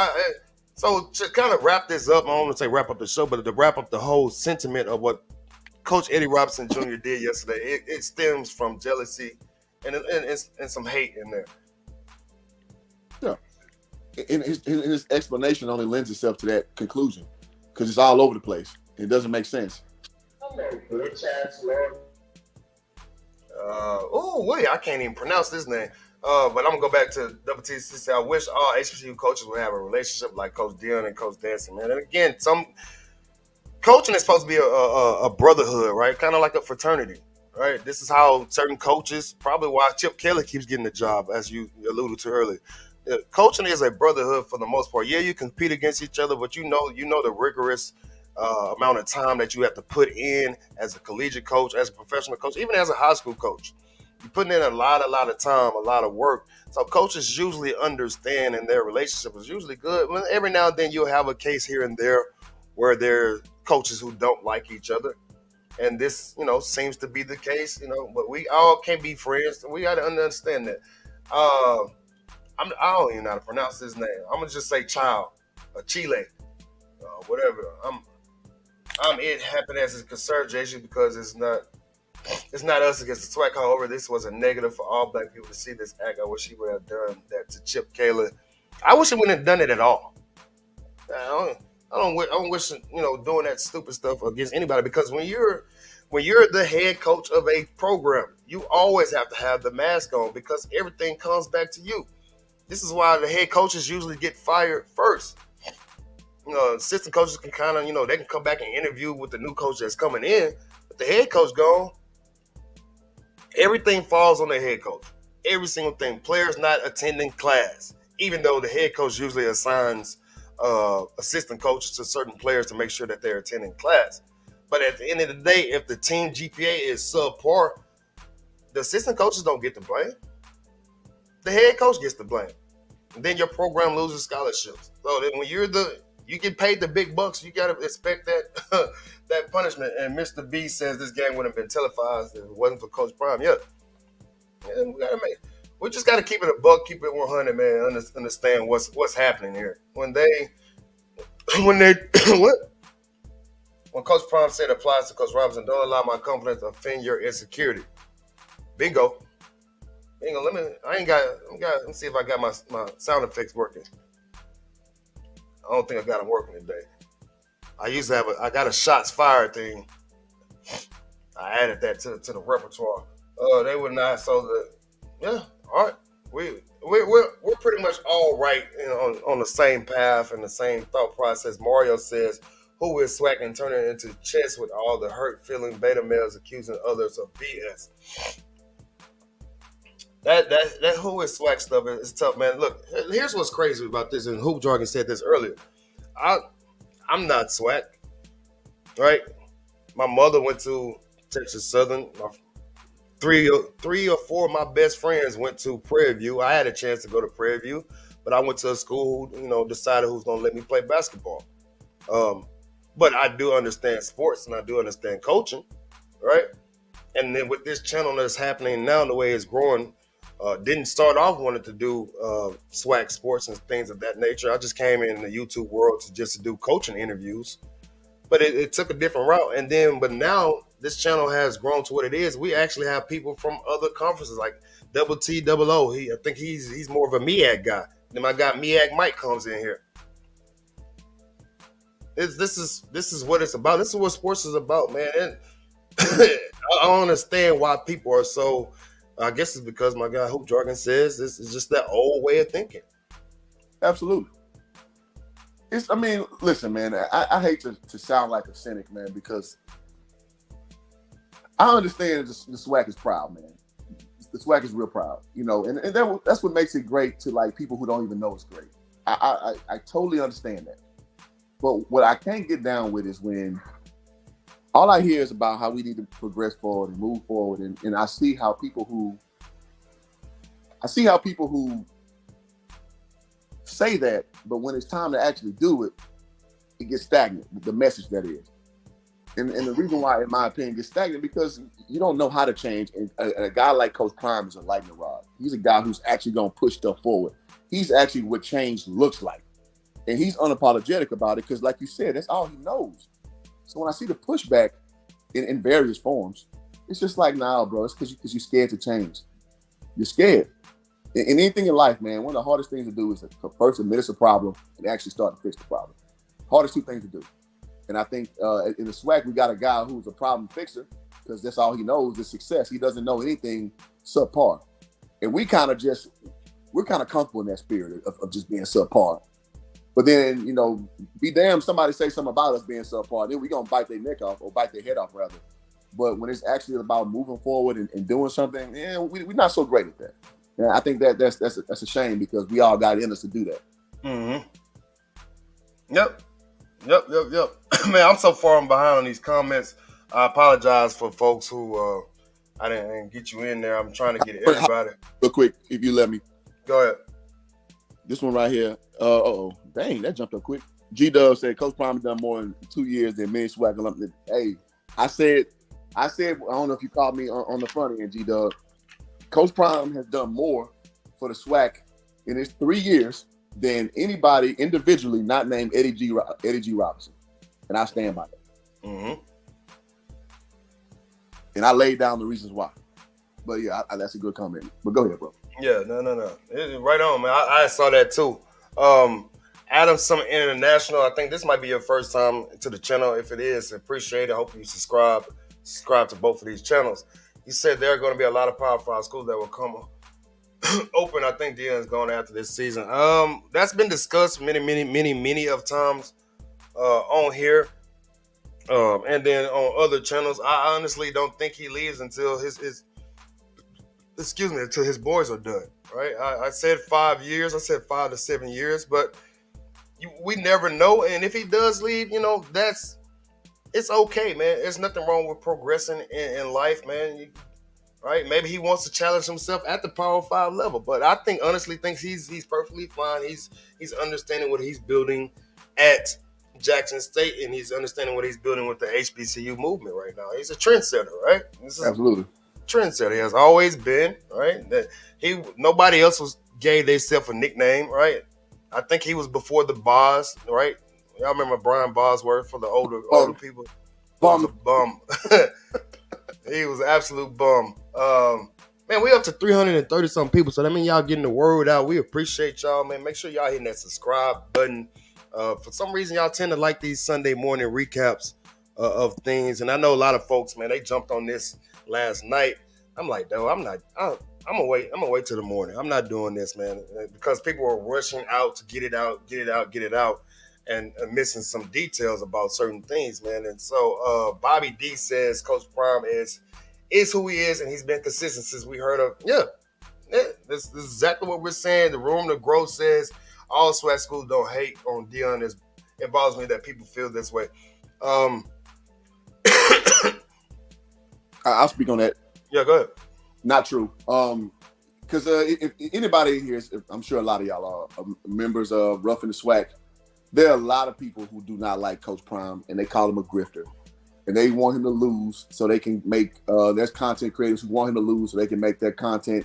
So to kind of wrap this up, I don't want to say wrap up the show, but to wrap up the whole sentiment of what Coach Eddie Robinson Jr. did yesterday, it stems from jealousy and some hate in there. Yeah, and his explanation only lends itself to that conclusion because it's all over the place. It doesn't make sense. Woody, I can't even pronounce this name. But I'm gonna go back to WTCC. I wish all HBCU coaches would have a relationship like Coach Deion and Coach Danson, man. And again, some coaching is supposed to be a brotherhood, right? Kind of like a fraternity, right? This is how certain coaches, probably why Chip Kelly keeps getting the job, as you alluded to earlier. Coaching is a brotherhood for the most part. Yeah, you compete against each other, but you know the rigorous amount of time that you have to put in as a collegiate coach, as a professional coach, even as a high school coach. You're putting in a lot of time, a lot of work. So coaches usually understand, and their relationship is usually good. Every now and then you'll have a case here and there where there are coaches who don't like each other. And this, seems to be the case, but we all can't be friends. We got to understand that. I don't even know how to pronounce his name. I'm going to just say Child, or Chile, whatever. It happened as a conservation because it's not us against the SWAC. However, this was a negative for all black people to see this act. I wish he would have done that to Chip Taylor. I wish he wouldn't have done it at all. I don't wish doing that stupid stuff against anybody, because when you're the head coach of a program, you always have to have the mask on because everything comes back to you. This is why the head coaches usually get fired first. Assistant coaches can kind of, they can come back and interview with the new coach that's coming in, but the head coach gone. Everything falls on the head coach. Every single thing. Players not attending class, even though the head coach usually assigns assistant coaches to certain players to make sure that they're attending class. But at the end of the day, if the team GPA is subpar, the assistant coaches don't get the blame. The head coach gets the blame. And then your program loses scholarships. So then when you get paid the big bucks, you got to expect that that punishment. And Mr. B says this game wouldn't have been televised if it wasn't for Coach Prime. Yeah, we just got to keep it a buck, keep it 100, man. Understand what's happening here. When Coach Prime said applies to Coach Robinson, don't allow my confidence to offend your insecurity. Bingo. Let me see if I got my sound effects working. I don't think I got them working today. I got a shots fired thing. I added that to the repertoire. They were not yeah, all right. We're pretty much all right, on the same path and the same thought process. Mario says, who is SWAC and turning it into chess with all the hurt feeling beta males accusing others of BS. That who is SWAC stuff is tough, man. Look, here's what's crazy about this, and Hoop Jargon said this earlier. I'm not SWAC, right? My mother went to Texas Southern. Three or four of my best friends went to Prairie View. I had a chance to go to Prairie View, but I went to a school who, decided who's going to let me play basketball. But I do understand sports and I do understand coaching, right? And then with this channel that's happening now, the way it's growing, didn't start off wanting to do SWAC sports and things of that nature. I just came in the YouTube world to do coaching interviews, but it took a different route. But now this channel has grown to what it is. We actually have people from other conferences like Double T Double O. I think he's more of a MEAC guy. Then my guy MEAC Mike comes in here. This is what it's about. This is what sports is about, man. And I don't understand why people are so. I guess it's because my guy Hoop Jargon says this is just that old way of thinking. Absolutely. Listen, man. I hate to sound like a cynic, man, because I understand the SWAC is proud, man. the SWAC is real proud, and that's what makes it great to like people who don't even know it's great. I totally understand that. But what I can't get down with is when all I hear is about how we need to progress forward and move forward, and I see how people who say that, but when it's time to actually do it, it gets stagnant. The message that is, and the reason why, in my opinion, it gets stagnant because you don't know how to change. And a guy like Coach Prime is a lightning rod. He's a guy who's actually going to push stuff forward. He's actually what change looks like, and he's unapologetic about it because, like you said, that's all he knows. So when I see the pushback in various forms, it's just like, nah, bro, it's because you're scared to change. You're scared. In anything in life, man, one of the hardest things to do is to first admit it's a problem and actually start to fix the problem. Hardest two things to do. And I think in the SWAC, we got a guy who's a problem fixer because that's all he knows is success. He doesn't know anything subpar. And we're kind of comfortable in that spirit of just being subpar. But then, be damned, somebody say something about us being subpar, then we're going to bite their neck off or bite their head off, rather. But when it's actually about moving forward and doing something, we're not so great at that. And I think that's a shame because we all got in us to do that. Mm-hmm. Yep. Man, I'm so far behind on these comments. I apologize for folks who I didn't get you in there. I'm trying to get everybody. Real quick, if you let me. Go ahead. This one right here. Dang, that jumped up quick. G-Dub said Coach Prime has done more in 2 years than many SWAC alumni. Hey, I said, I don't know if you called me on the front end, G-Dub. Coach Prime has done more for the SWAC in his 3 years than anybody individually not named Eddie G. Robinson. And I stand by that. Mm-hmm. And I laid down the reasons why. But yeah, that's a good comment. But go ahead, bro. Yeah, no. Right on, man. I saw that too. Adam Summit International, I think this might be your first time to the channel. If it is, appreciate it. I hope you subscribe to both of these channels. He said there are going to be a lot of Power 5 schools that will come open. I think Deion's going after this season. That's been discussed many of times on here. And then on other channels. I honestly don't think he leaves until until his boys are done. Right? I said 5 years. I said 5 to 7 years, but we never know. And if he does leave, it's okay, man. There's nothing wrong with progressing in life, man. Right? Maybe he wants to challenge himself at the Power 5 level, but I honestly think he's perfectly fine. He's understanding what he's building at Jackson State, and he's understanding what he's building with the HBCU movement right now. He's a trendsetter, right? Absolutely. Trendsetter. He has always been, right? That nobody else gave themselves a nickname, right? I think he was before the Boz, right? Y'all remember Brian Bosworth for the older people? Bum. He was a bum. He was an absolute bum. Man, we up to 330 something people, so that means y'all getting the word out. We appreciate y'all, man. Make sure y'all hitting that subscribe button. For some reason, y'all tend to like these Sunday morning recaps of things, and I know a lot of folks, man, they jumped on this last night. I'm like, though, I'm gonna wait till the morning. I'm not doing this, man, because people are rushing out to get it out, and missing some details about certain things, man. And so Bobby D says Coach Prime is who he is, and he's been consistent since we heard of. Yeah, this is exactly what we're saying. The room to grow says all SWAC schools don't hate on Deion. It bothers me that people feel this way. I'll speak on that. Yeah, go ahead. Not true. Because if anybody here, I'm sure a lot of y'all are members of Rough in the SWAC. There are a lot of people who do not like Coach Prime, and they call him a grifter. And they want him to lose so they can make, there's content creators who want him to lose so they can make their content,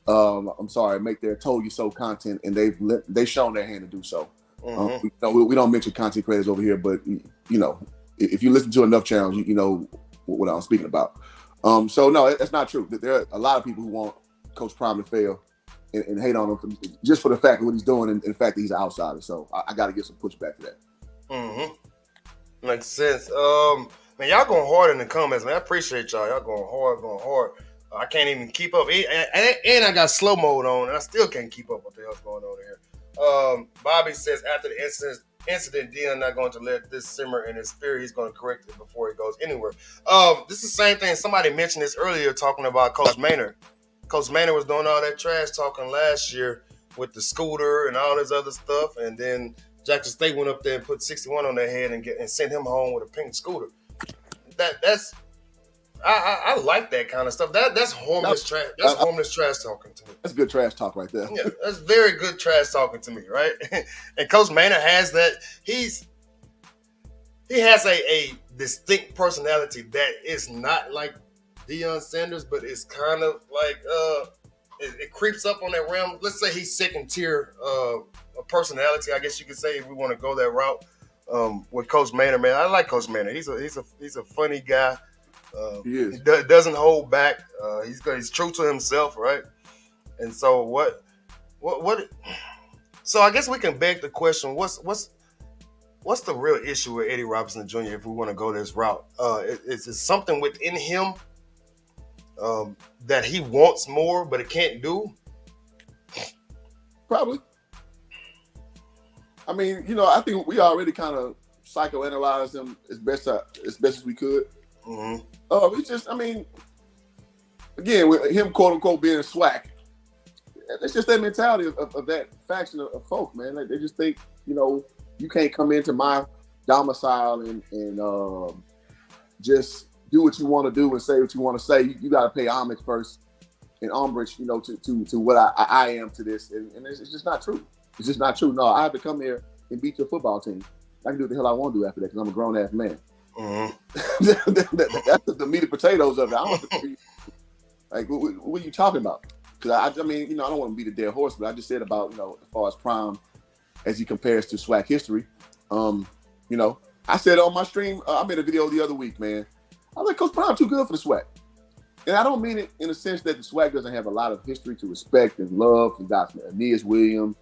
make their told you so content, and they've shown their hand to do so. Mm-hmm. We don't mention content creators over here, but if you listen to enough channels, you know what I'm speaking about. So no, that's not true. There are a lot of people who want Coach Prime to fail and hate on him just for the fact of what he's doing and the fact that he's an outsider. So I got to get some pushback to that. Mm-hmm. Makes sense. Man, y'all going hard in the comments, man. I appreciate y'all. Y'all going hard. I can't even keep up. And I got slow mode on, and I still can't keep up with what the hell's going on here. Bobby says after the incident, Deion not going to let this simmer in his spirit. He's going to correct it before he goes anywhere. This is the same thing. Somebody mentioned this earlier talking about Coach Maynard. Coach Manning was doing all that trash talking last year with the scooter and all this other stuff, and then Jackson State went up there and put 61 on their head and sent him home with a pink scooter. That's I like that kind of stuff. That's harmless trash. That's harmless trash talking to me. That's good trash talk right there. Yeah, that's very good trash talking to me, right? And Coach Manning has that. He has a distinct personality that is not like Deion Sanders, but it's kind of like it creeps up on that realm. Let's say he's second tier a personality, I guess you could say, if we want to go that route. With Coach Manning, man, I like Coach Manning. He's a funny guy. He doesn't hold back. He's true to himself, right? And so what? So I guess we can beg the question: what's the real issue with Eddie Robinson Jr. if we want to go this route? Is it something within him that he wants more, but it can't do? Probably. I mean, I think we already kind of psychoanalyzed him as best as we could. Mm-hmm. It's just, I mean, again, with him quote unquote being a swac, it's just that mentality of that faction of folk, man. Like, they just think, you can't come into my domicile and just do what you want to do and say what you want to say. You got to pay homage first and umbrage, to what I am to this, and it's just not true. It's just not true. No, I have to come here and beat your football team. I can do what the hell I want to do after that because I'm a grown ass man. Mm-hmm. That's the meat and potatoes of it. I don't have to be, like, what are you talking about? Because I mean, I don't want to beat a dead horse, but I just said about, as far as Prime as he compares to SWAC history. I said on my stream, I made a video the other week, man. I was like, Coach Prime too good for the SWAC. And I don't mean it in the sense that the SWAC doesn't have a lot of history to respect and love. We got Aeneas Williams,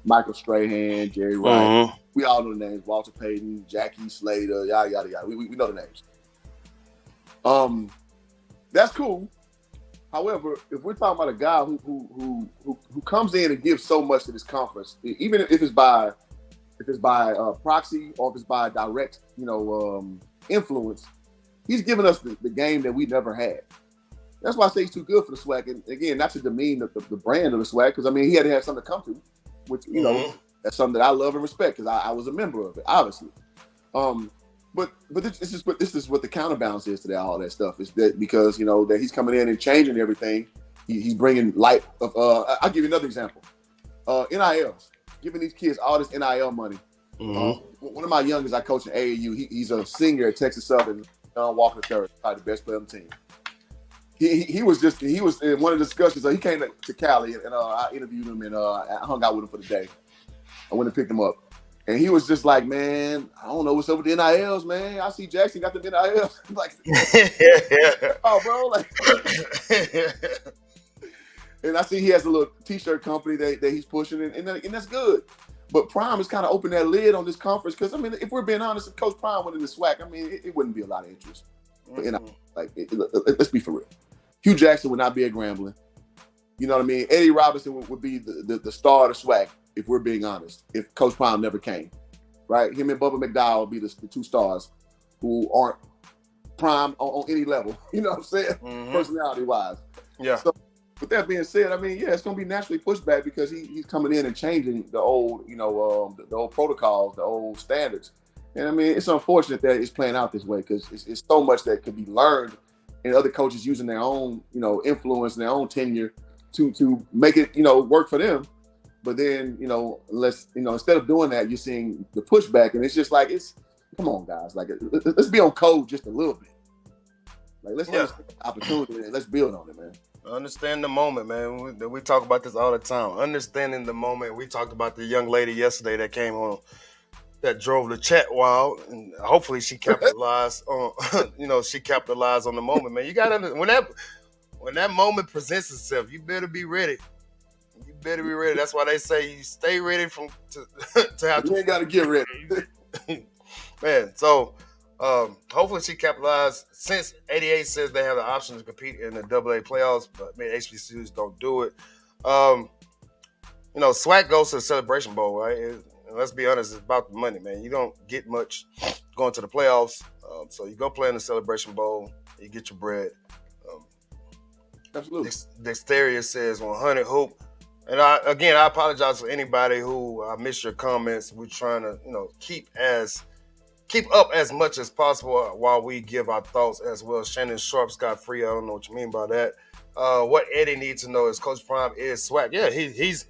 Michael Strahan, Jerry Wright. Mm-hmm. We all know the names. Walter Payton, Jackie Slater, yada, yada, yada. We know the names. That's cool. However, if we're talking about a guy who comes in and gives so much to this conference, even if it's by proxy or if it's by direct, influence, he's given us the game that we never had. That's why I say he's too good for the SWAC. And again, not to demean the brand of the SWAC, because I mean, he had to have something to come to, which that's something that I love and respect because I was a member of it, obviously. But this is what the counterbalance is to that, all that stuff. Is that because that he's coming in and changing everything. He's bringing light of. I'll give you another example. NILs, giving these kids all this NIL money. Mm-hmm. One of my youngest I coach in AAU. He's a senior at Texas Southern. Walker III, probably the best player on the team. He was in one of the discussions. He came to Cali and I interviewed him and I hung out with him for the day. I went and picked him up. And he was just like, man, I don't know what's up with the NILs, man. I see Jackson got the NILs. Like, oh, bro. Like, and I see he has a little T-shirt company that he's pushing, and that's good. But Prime has kind of opened that lid on this conference because, I mean, if we're being honest, if Coach Prime went in the SWAC, I mean, it wouldn't be a lot of interest. Let's be for real. Hugh Jackson would not be at Grambling. You know what I mean? Eddie Robinson would be the star of the SWAC, if we're being honest, if Coach Prime never came, right? Him and Bubba McDowell would be the two stars who aren't Prime on any level, you know what I'm saying? Mm-hmm. Personality-wise. Yeah. So, with that being said, I mean, yeah, it's going to be naturally pushback because he's coming in and changing the old, the old protocols, the old standards. And, I mean, it's unfortunate that it's playing out this way because it's so much that could be learned and other coaches using their own, influence and their own tenure to make it, work for them. But then, instead of doing that, you're seeing the pushback, and it's just like, come on, guys, like, let's be on code just a little bit. Like, let's understand the opportunity and let's build on it, man. Understand the moment, man. We talk about this all the time. Understanding the moment. We talked about the young lady yesterday that came on, that drove the chat wild, and hopefully she capitalized on, she capitalized on the moment, man. You got to when that moment presents itself, you better be ready. You better be ready. That's why they say you stay ready to have to. You ain't got to get ready. Man, so hopefully she capitalized. Since 88 says they have the option to compete in the AA playoffs, but HBCUs don't do it. SWAC goes to the Celebration Bowl, right? Let's be honest, it's about the money, man. You don't get much going to the playoffs. So you go play in the Celebration Bowl, you get your bread. Absolutely. Dexteria says 100 hoop. And I apologize for anybody who missed your comments. We're trying to, keep up as much as possible while we give our thoughts as well. Shannon Sharp, Scott Free. I don't know what you mean by that. What Eddie needs to know is Coach Prime is SWAC. Yeah, he's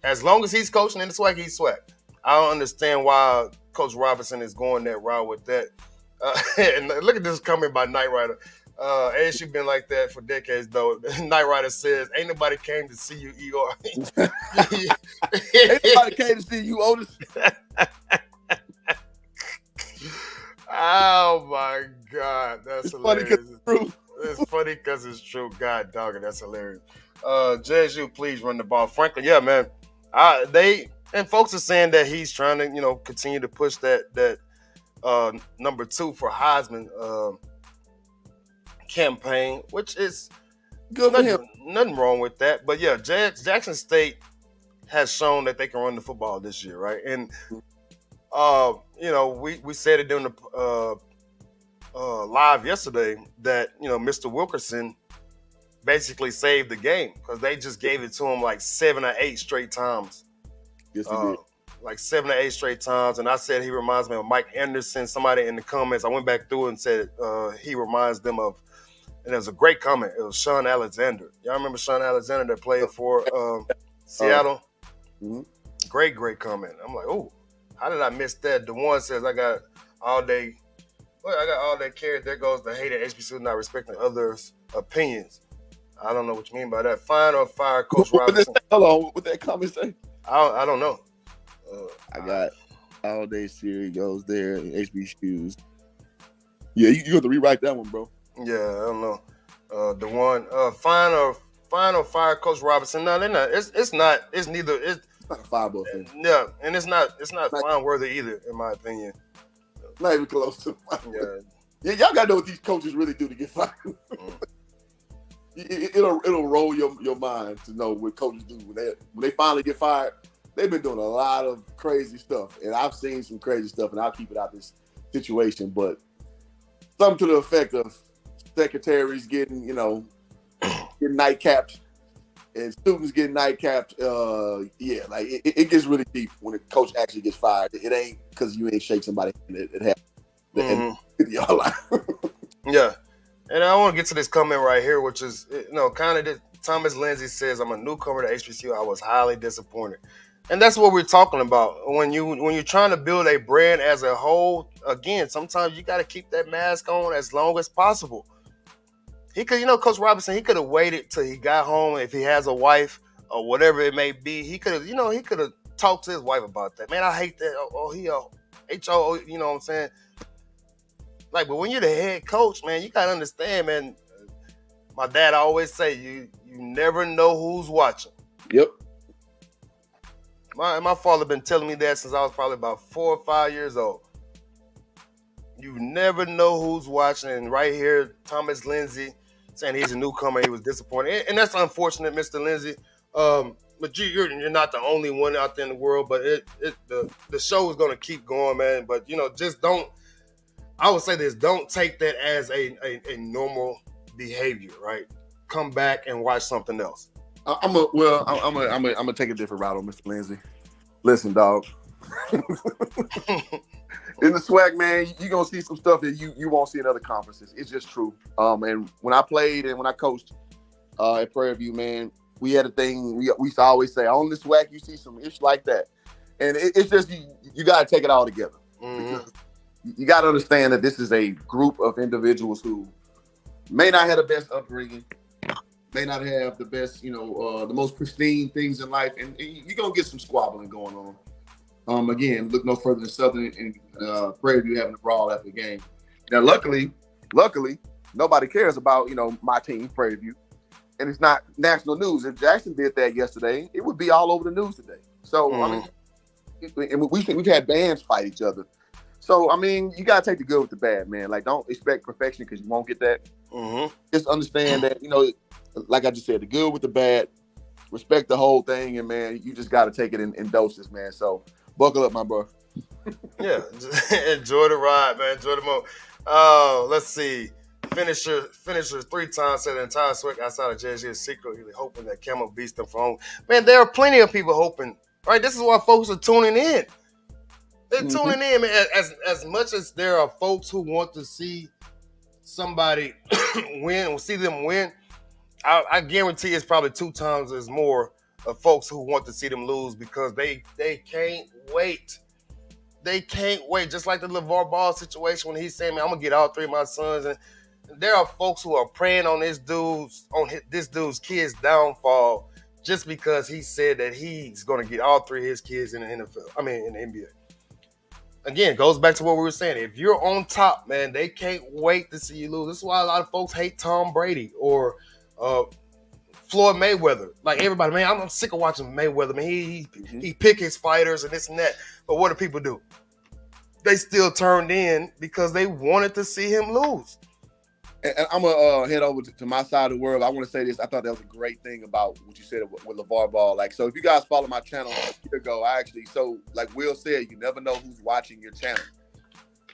as long as he's coaching in the SWAC, he's SWAC. I don't understand why Coach Robinson is going that route with that. And look at this comment by Knight Rider. ASU been like that for decades, though. Knight Rider says, "Ain't nobody came to see you, ER." Ain't nobody came to see you, Otis. Oh my God, that's hilarious. It's funny because it's true. God dog, that's hilarious. JSU, please run the ball. Frankly, yeah, man. Folks are saying that he's trying to, continue to push that number 2 for Heisman campaign, which is good for him. Nothing wrong with that. But yeah, Jackson State has shown that they can run the football this year, right? And we said it during the live yesterday that Mr. Wilkerson basically saved the game because they just gave it to him like 7 or 8 straight times. Yes, he did. Like 7 or 8 straight times, and I said he reminds me of Mike Anderson. Somebody in the comments, I went back through and said he reminds them of, and it was a great comment. It was Sean Alexander. Y'all remember Sean Alexander that played for Seattle? Mm-hmm. Great comment. I'm like, oh, how did I miss that? DeWan says I got all day carried. There goes the hater HBCU not respecting others' opinions. I don't know what you mean by that. Fine or fire, Coach Robinson. Hold on, what that comment say? I don't know. I got all day series goes there and HBCUs. Yeah, you have to rewrite that one, bro. Yeah, I don't know. The one fine or fire, Coach Robinson. No, they're not. It's not. It's neither. It's not a fireball thing. Yeah, and it's not fine worthy either, in my opinion. Not even close to. Yeah, y'all gotta know what these coaches really do to get fired. It'll roll your mind to know what coaches do when they finally get fired. They've been doing a lot of crazy stuff, and I've seen some crazy stuff, and I'll keep it out of this situation. But something to the effect of secretaries getting nightcapped and students getting nightcapped. Like it gets really deep when a coach actually gets fired. It ain't because you ain't shake somebody. It happens. Y'all like. Yeah, and I want to get to this comment right here, which is kind of Thomas Lindsay says, "I'm a newcomer to HBCU. I was highly disappointed." And that's what we're talking about. When you're trying to build a brand as a whole, again, sometimes you got to keep that mask on as long as possible. He could, Coach Robinson, he could have waited till he got home. If he has a wife or whatever it may be, he could have talked to his wife about that. Man, I hate that. He HO, you know what I'm saying? Like, but when you're the head coach, man, you got to understand, man. My dad always say, you never know who's watching. Yep. My father been telling me that since I was probably about 4 or 5 years old. You never know who's watching. And right here, Thomas Lindsay saying he's a newcomer. He was disappointed. And that's unfortunate, Mr. Lindsay. But you're not the only one out there in the world. But the show is going to keep going, man. But, just don't – I would say this. Don't take that as a normal behavior, right? Come back and watch something else. I'm gonna take a different route on Mr. Lindsay. Listen, dog. In the SWAC, man, you're gonna see some stuff that you won't see in other conferences. It's just true. And when I played and when I coached at Prairie View, man, we had a thing. We used to always say, on the SWAC, you see some ish like that, and it's just you gotta take it all together. Because you gotta understand that this is a group of individuals who may not have the best upbringing. May not have the best, the most pristine things in life, and you're gonna get some squabbling going on. Again, look no further than Southern and Prairie View having a brawl after the game. Now, luckily, nobody cares about my team, Prairie View, and it's not national news. If Jackson did that yesterday, it would be all over the news today. So we've had bands fight each other. So you gotta take the good with the bad, man. Like, don't expect perfection because you won't get that. Just understand that like I just said, the good with the bad, respect the whole thing, and man, you just got to take it in doses, man. So buckle up, my bro. Yeah, enjoy the ride, man. Enjoy the moment. Let's see. Finisher 3 times, said the entire SWAC outside of JSU is secretly hoping that Camel beats them for home. Man, there are plenty of people hoping. Right, this is why folks are tuning in. They're tuning in, man. As much as there are folks who want to see somebody win or see them win, I guarantee it's probably 2 times as more of folks who want to see them lose because they can't wait. They can't wait. Just like the LeVar Ball situation when he's saying, "Man, I'm gonna get all 3 of my sons." And there are folks who are preying on this dude's kid's downfall just because he said that he's gonna get all 3 of his kids in the NFL. I mean, in the NBA. Again, it goes back to what we were saying. If you're on top, man, they can't wait to see you lose. This is why a lot of folks hate Tom Brady or Floyd Mayweather. Like everybody, man, I'm sick of watching Mayweather. Man, he pick his fighters and this and that. But what do people do? They still turned in because they wanted to see him lose. And I'm gonna head over to my side of the world. I want to say this. I thought that was a great thing about what you said with LeVar Ball. Like, so if you guys follow my channel a year ago, like Will said, you never know who's watching your channel.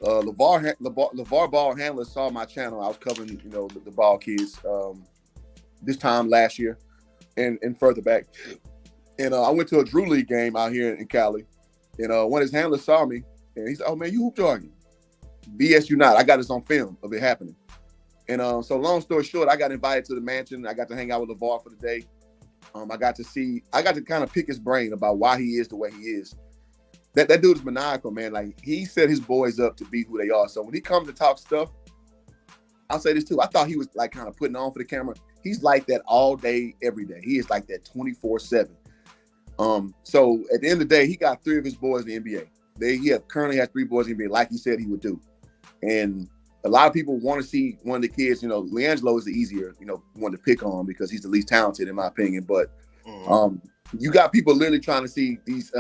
LeVar Ball handler saw my channel. I was covering, the ball kids this time last year and further back. And I went to a Drew League game out here in Cali. And when his handler saw me, and he said, "Oh man, you hoop jogging." BS you not. I got this on film of it happening. And so long story short, I got invited to the mansion. I got to hang out with LeVar for the day. I got to kind of pick his brain about why he is the way he is. That dude is maniacal, man. Like, he set his boys up to be who they are. So when he comes to talk stuff, I'll say this too. I thought he was like kind of putting on for the camera. He's like that all day, every day. He is like that 24/7. So at the end of the day, he got 3 of his boys in the NBA. He currently has 3 boys in the NBA, like he said he would do. And a lot of people want to see one of the kids. LiAngelo is the easier, one to pick on because he's the least talented, in my opinion. But you got people literally trying to see these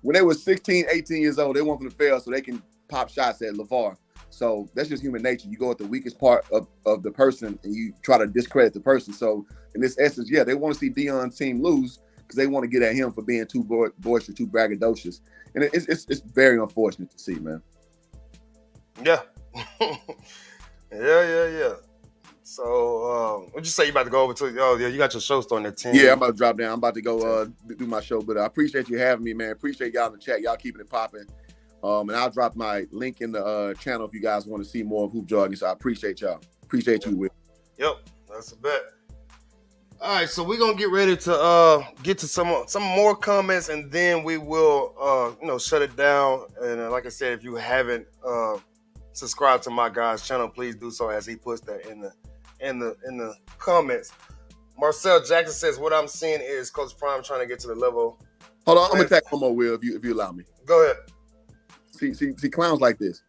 when they were 16, 18 years old, they want them to fail so they can pop shots at LeVar. So that's just human nature. You go at the weakest part of the person and you try to discredit the person. So in this essence, yeah, they want to see Deion's team lose because they want to get at him for being too boisterous, too braggadocious. And it's very unfortunate to see, man. Yeah. Yeah. So, what'd you say? You about to go over to? Oh, yeah, you got your show starting at 10. Yeah, I'm about to drop down. I'm about to go do my show. But I appreciate you having me, man. Appreciate y'all in the chat. Y'all keeping it popping. And I'll drop my link in the channel if you guys want to see more of hoop jogging. So I appreciate y'all. Appreciate you, Will. Yep, that's a bet. All right, so we're gonna get ready to get to some more comments, and then we will shut it down. And like I said, if you haven't subscribed to my guy's channel, please do so as he puts that in the comments. Marcel Jackson says, "What I'm seeing is Coach Prime trying to get to the level." Hold on, I'm gonna tag one more, Will, if you allow me. Go ahead. See, clowns like this.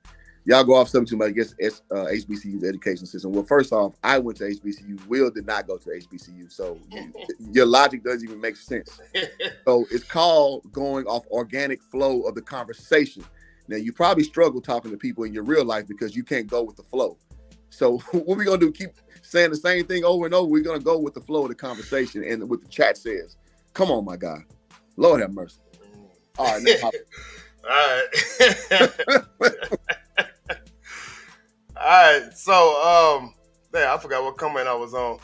Y'all go off something too much against HBCU's education system. Well, first off, I went to HBCU. Will did not go to HBCU. So your logic doesn't even make sense. So it's called going off organic flow of the conversation. Now, you probably struggle talking to people in your real life because you can't go with the flow. So what we going to do, keep saying the same thing over and over? We're going to go with the flow of the conversation and what the chat says. Come on, my guy. Lord have mercy. All right. Now, all right. All right, so I forgot what comment I was on.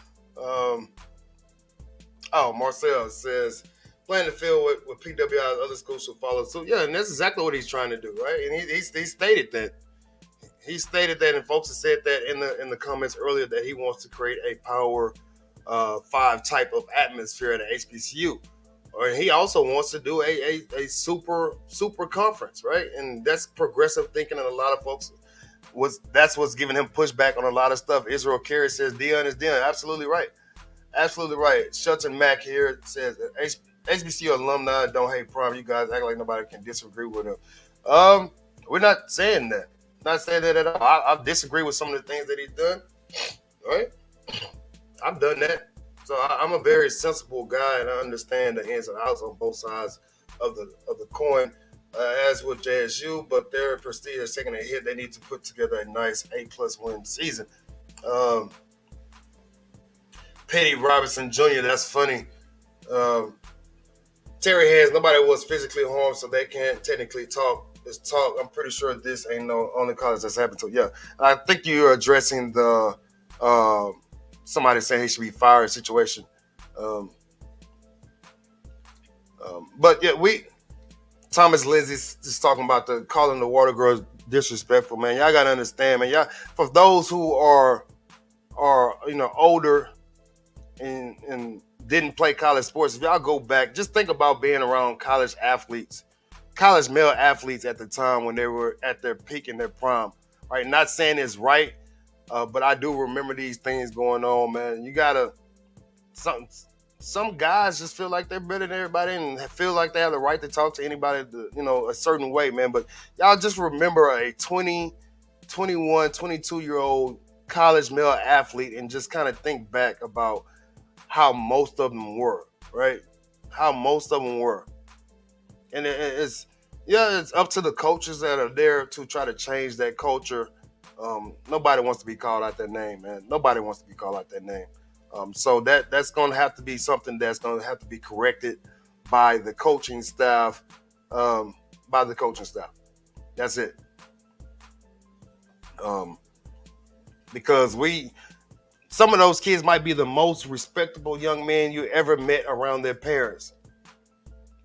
Marcel says playing the field with PWI, other schools should follow suit. Yeah, and that's exactly what he's trying to do, right? And he stated that. He stated that, and folks have said that in the comments earlier that he wants to create a Power 5 type of atmosphere at a HBCU. Or he also wants to do a super conference, right? And that's progressive thinking, and a lot of folks. That's what's giving him pushback on a lot of stuff. Israel Carey says Deion is Deion. Absolutely right. Absolutely right. Shelton Mack here says HBCU alumni don't hate Prime. You guys act like nobody can disagree with him. We're not saying that. Not saying that at all. I disagree with some of the things that he's done. All right? I've done that. So I'm a very sensible guy, and I understand the ins and outs on both sides of the coin. As with JSU, but their prestige is taking a hit. They need to put together a nice A+ win season. Petty Robinson Jr., that's funny. Terry Hayes, nobody was physically harmed, so they can't technically talk. It's talk. I'm pretty sure this ain't no only college that's happened to. Yeah, I think you're addressing the somebody saying he should be fired situation. But yeah, Thomas Lindsay's just talking about the calling the water girls disrespectful, man. Y'all gotta understand, man. Y'all, for those who are older and didn't play college sports, if y'all go back, just think about being around college male athletes at the time when they were at their peak in their prime. Right? Not saying it's right, but I do remember these things going on, man. You gotta some guys just feel like they're better than everybody and feel like they have the right to talk to anybody, a certain way, man. But y'all just remember a 20, 21, 22-year-old college male athlete and just kind of think back about how most of them were, right? How most of them were. And it's up to the coaches that are there to try to change that culture. Nobody wants to be called out that name, man. Nobody wants to be called out that name. So that's going to have to be something that's going to have to be corrected by the coaching staff. That's it. Because some of those kids might be the most respectable young men you ever met around their parents.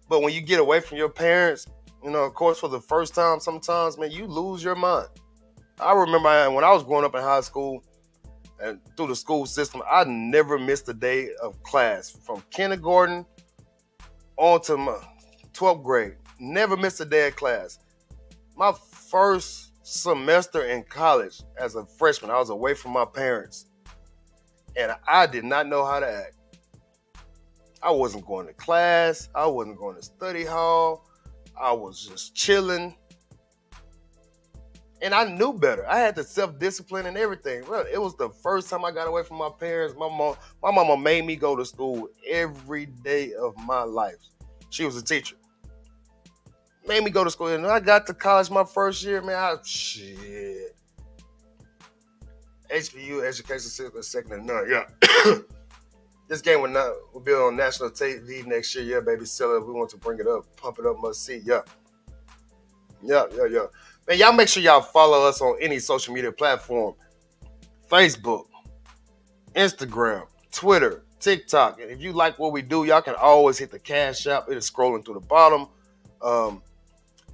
But when you get away from your parents, of course, for the first time, sometimes, man, you lose your mind. I remember when I was growing up in high school, and through the school system, I never missed a day of class from kindergarten on to my 12th grade. Never missed a day of class. My first semester in college as a freshman, I was away from my parents, and I did not know how to act. I wasn't going to class. I wasn't going to study hall. I was just chilling. And I knew better. I had the self-discipline and everything. Well, it was the first time I got away from my parents. My mama made me go to school every day of my life. She was a teacher. Made me go to school. And I got to college my first year, man. HBU, education system, second to none. Yeah. This game will be on national TV next year. Yeah, baby. Sell it. We want to bring it up. Pump it up. Must see. Yeah. Yeah. Man, y'all make sure y'all follow us on any social media platform. Facebook, Instagram, Twitter, TikTok. And if you like what we do, y'all can always hit the Cash App. It is scrolling through the bottom.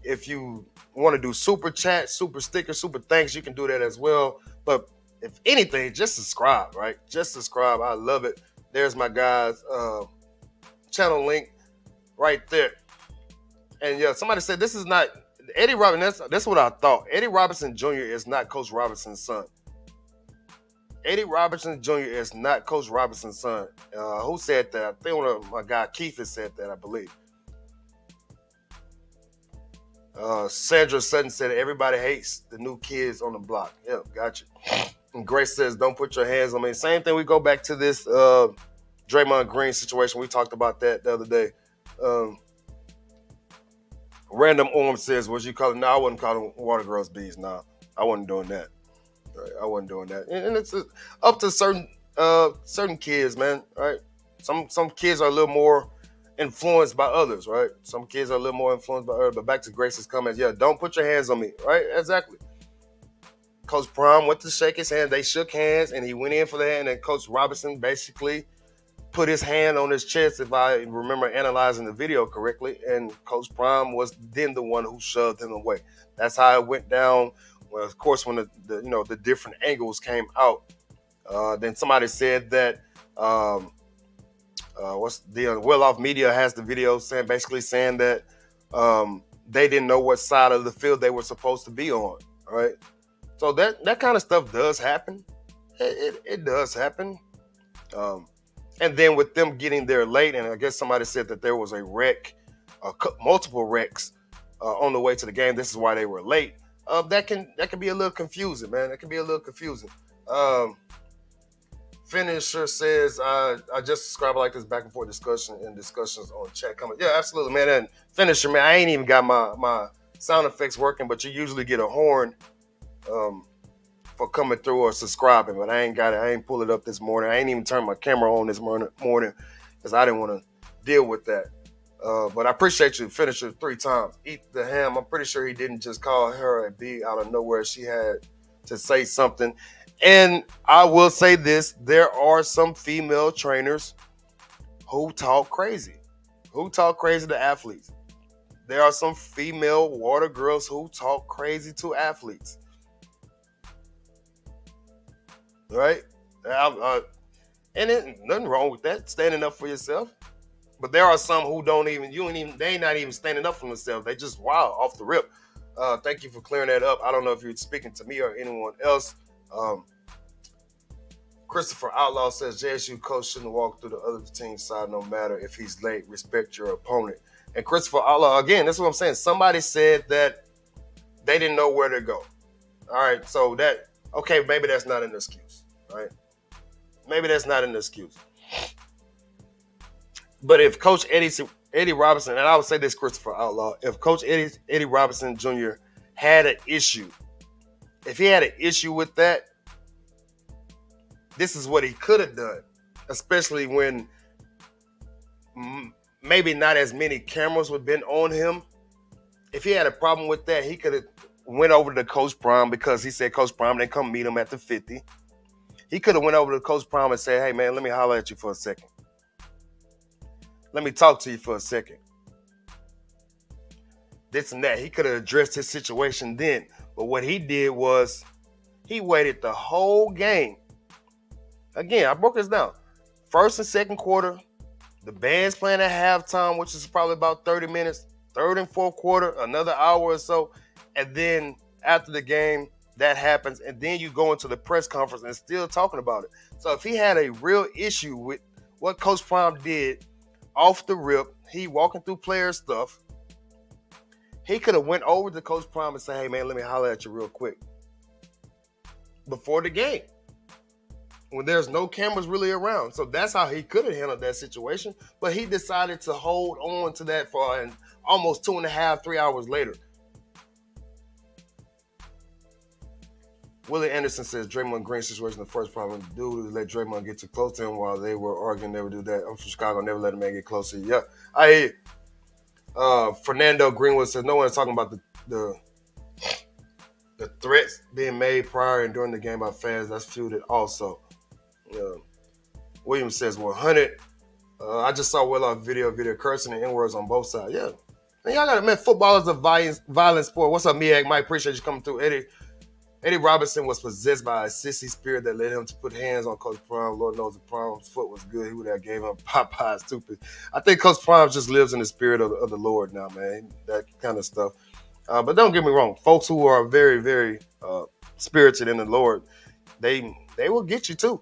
If you want to do super chat, super sticker, super thanks, you can do that as well. But if anything, just subscribe, right? Just subscribe. I love it. There's my guys' channel link right there. And yeah, somebody said this is not Eddie Robinson. That's what I thought. Eddie Robinson Jr. is not Coach Robinson's son. Eddie Robinson Jr. is not Coach Robinson's son. Who said that? I think one of my guy Keith has said that, I believe. Sandra Sutton said everybody hates the new kids on the block. Yep, gotcha. And Grace says, don't put your hands on me. Same thing, we go back to this Draymond Green situation. We talked about that the other day. Random Orm says, what you call it? No, I wouldn't call them water girls bees. No, I wasn't doing that. Right, I wasn't doing that. And it's up to certain kids, man. Right? Some kids are a little more influenced by others, right? Some kids are a little more influenced by others. But back to Grace's comments, yeah, don't put your hands on me, right? Exactly. Coach Prime went to shake his hand. They shook hands, and he went in for that. And then Coach Robinson basically put his hand on his chest, if I remember analyzing the video correctly. And Coach Prime was then the one who shoved him away. That's how it went down. Well, of course, when the different angles came out, then somebody said that Well Off Media has the video saying that they didn't know what side of the field they were supposed to be on. All right. So that kind of stuff does happen. It does happen. And then with them getting there late, and I guess somebody said that there was a wreck, multiple wrecks on the way to the game. This is why they were late. That can be a little confusing, man. That can be a little confusing. Finisher says, I just describe it like this back and forth discussions on chat comments. Yeah, absolutely, man. And Finisher, man, I ain't even got my sound effects working, but you usually get a horn for coming through or subscribing, but I ain't got it. I ain't pull it up this morning. I ain't even turned my camera on this morning because I didn't want to deal with that. But I appreciate you, Finisher, 3 times. Eat the ham. I'm pretty sure he didn't just call her a B out of nowhere. She had to say something. And I will say this, there are some female trainers who talk crazy to athletes. There are some female water girls who talk crazy to athletes. Right? And it, nothing wrong with that, standing up for yourself. But there are some who don't even, they not even standing up for themselves. They just wow off the rip. Thank you for clearing that up. I don't know if you're speaking to me or anyone else. Christopher Outlaw says JSU coach shouldn't walk through the other team's side no matter if he's late. Respect your opponent. And Christopher Outlaw, again, that's what I'm saying. Somebody said that they didn't know where to go. All right, so that, okay, maybe that's not an excuse. All right, maybe that's not an excuse. But if Coach Eddie Robinson, and I would say this, Christopher Outlaw, if Coach Eddie Robinson Jr. had an issue, if he had an issue with that, this is what he could have done, especially when maybe not as many cameras would have been on him. If he had a problem with that, he could have went over to Coach Prime, because he said Coach Prime didn't come meet him at the 50. He could have went over to Coach Prime and said, hey, man, let me holler at you for a second. Let me talk to you for a second. This and that. He could have addressed his situation then. But what he did was he waited the whole game. Again, I broke this down. First and second quarter, the band's playing at halftime, which is probably about 30 minutes. Third and fourth quarter, another hour or so. And then after the game, that happens. And then you go into the press conference and still talking about it. So if he had a real issue with what Coach Prime did off the rip, he walking through player stuff, he could have went over to Coach Prime and said, hey, man, let me holler at you real quick before the game, when there's no cameras really around. So that's how he could have handled that situation. But he decided to hold on to that for almost 2.5, 3 hours later. Willie Anderson says Draymond Green situation, the first problem, dude, let Draymond get too close to him while they were arguing, never do that. I'm from Chicago, never let a man get close to you. Yeah, I hear you. Fernando Greenwood says no one is talking about the threats being made prior and during the game by fans. That's fueled it also. Williams says 100. I just saw Willow video cursing and N-words on both sides. Yeah. Man, y'all got to admit, football is a violent sport. What's up, Miak? Mike, appreciate you coming through. Eddie Robinson was possessed by a sissy spirit that led him to put hands on Coach Prime. Lord knows if Prime's foot was good, he would have gave him Popeye stupid. I think Coach Prime just lives in the spirit of the Lord now, man. That kind of stuff. But don't get me wrong. Folks who are very, very spirited in the Lord, they will get you too.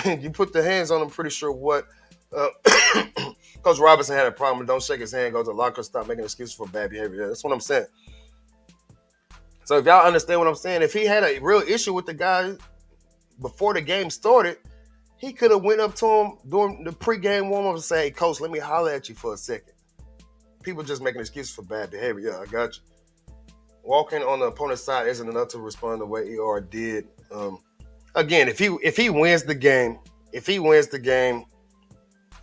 You put the hands on them, pretty sure what Coach Robinson had a problem. Don't shake his hand, go to the locker, stop making excuses for bad behavior. Yeah, that's what I'm saying. So if y'all understand what I'm saying, if he had a real issue with the guy before the game started, he could have went up to him during the pregame warm-up and say, hey, Coach, let me holler at you for a second. People just making excuses for bad behavior. Yeah, I got you. Walking on the opponent's side isn't enough to respond the way ER did. Again, if he wins the game,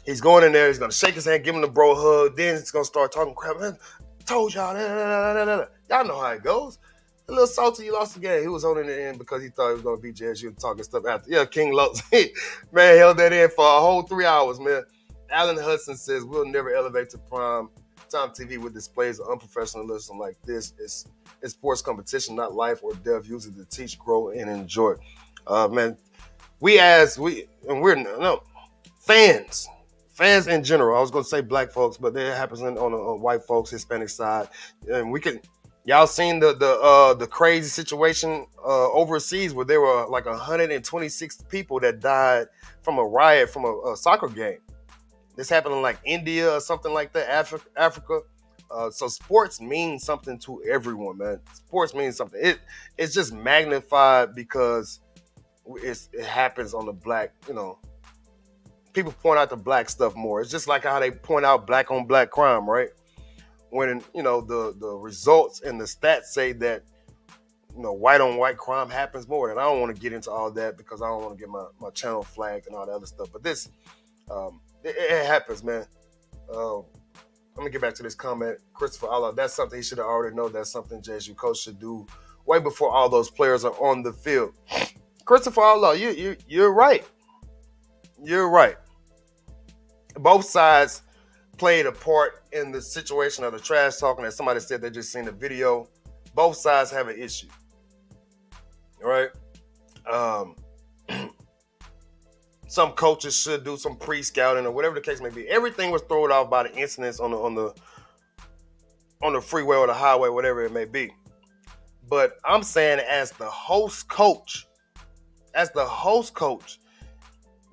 he's going in there, he's going to shake his hand, give him the bro hug, then he's going to start talking crap. Man, told y'all, y'all know how it goes. A little salty, you lost the game. He was holding it in because he thought he was going to beat JSU and talking stuff after. Yeah, King Lopes, man, held that in for a whole 3 hours, man. Alan Hudson says, we'll never elevate to prime time TV with displays of unprofessionalism like this. It's sports competition, not life or death. Use it to teach, grow, and enjoy. Man, fans in general. I was going to say black folks, but that happens on the white folks, Hispanic side. And y'all seen the crazy situation overseas where there were like 126 people that died from a riot from a soccer game. This happened in like India or something like that, Africa. So sports means something to everyone, man. Sports means something. It's just magnified because it happens on the black, people point out the black stuff more. It's just like how they point out black on black crime, right? When, the results and the stats say that, white on white crime happens more. And I don't want to get into all that because I don't want to get my channel flagged and all that other stuff. But this, it happens, man. Let me get back to this comment. Christopher Allah, that's something he should have already known. That's something JSU coach should do way before all those players are on the field. Christopher Outlaw, you're right. You're right. Both sides played a part in the situation of the trash talking. As somebody said, they just seen the video. Both sides have an issue. All right. Um, some coaches should do some pre-scouting or whatever the case may be. Everything was thrown off by the incidents on the freeway or the highway, whatever it may be. But I'm saying, as the host coach,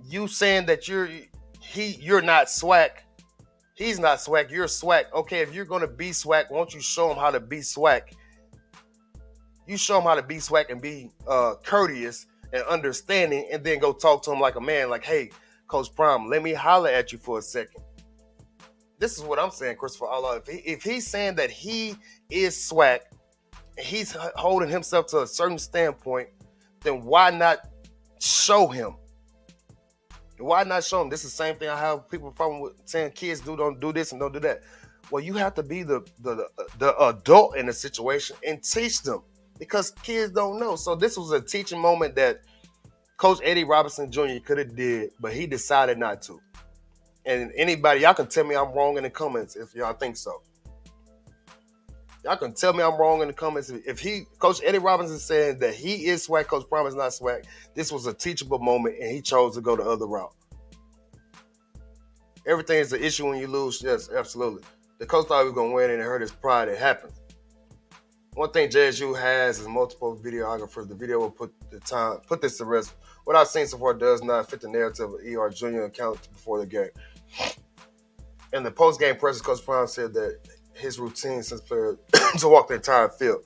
you saying that you're not swac. He's not swac. You're swac. Okay, if you're gonna be swac, won't you show him how to be swac? You show him how to be swac and be courteous and understanding, and then go talk to him like a man. Like, hey, Coach Prime, let me holler at you for a second. This is what I'm saying, Christopher Allah. If he's saying that he is swac, and he's holding himself to a certain standpoint, then why not show him? Why not show them? This is the same thing I have people problem with, saying kids don't do this and don't do that. Well, you have to be the adult in the situation and teach them, because kids don't know. So this was a teaching moment that Coach Eddie Robinson Jr. could have did, but he decided not to. And anybody, y'all can tell me I'm wrong in the comments if y'all think so. Y'all can tell me I'm wrong in the comments. If Coach Eddie Robinson saying that he is swac, Coach Prime is not swac, this was a teachable moment and he chose to go the other route. Everything is an issue when you lose. Yes, absolutely. The coach thought he was going to win and it hurt his pride. It happened. One thing JSU has is multiple videographers. The video will put this to rest. What I've seen so far does not fit the narrative of ER Jr. account before the game. In the post-game presser, Coach Prime said that his routine since player to walk the entire field.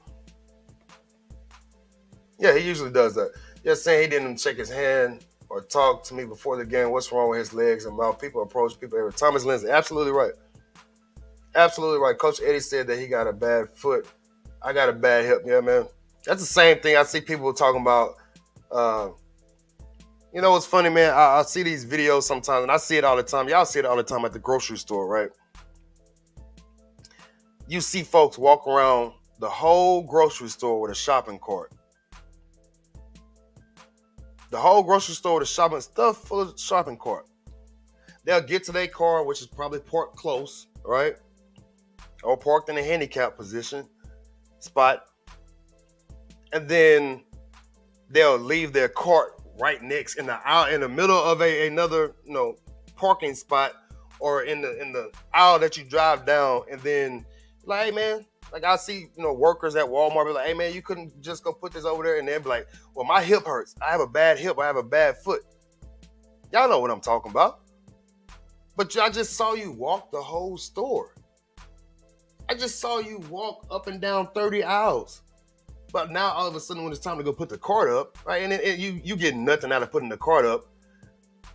Yeah, he usually does that. Just saying he didn't shake his hand or talk to me before the game. What's wrong with his legs and mouth? People approach people every time. Thomas Lindsay, absolutely right. Absolutely right. Coach Eddie said that he got a bad foot. I got a bad hip. Yeah, man. That's the same thing I see people talking about. You know what's funny, man? I see these videos sometimes, and I see it all the time. Y'all see it all the time at the grocery store, right? You see folks walk around the whole grocery store with a shopping cart. The whole grocery store with a shopping stuff full of shopping cart. They'll get to their car, which is probably parked close, right? Or parked in a handicap position spot. And then they'll leave their cart right next in the middle of another parking spot, or in the aisle that you drive down, and then like, hey man, like I see workers at Walmart be like, hey man, you couldn't just go put this over there, and they'll be like, well, my hip hurts. I have a bad hip. I have a bad foot. Y'all know what I'm talking about. But I just saw you walk the whole store. I just saw you walk up and down 30 aisles. But now all of a sudden when it's time to go put the cart up, right? And you get nothing out of putting the cart up,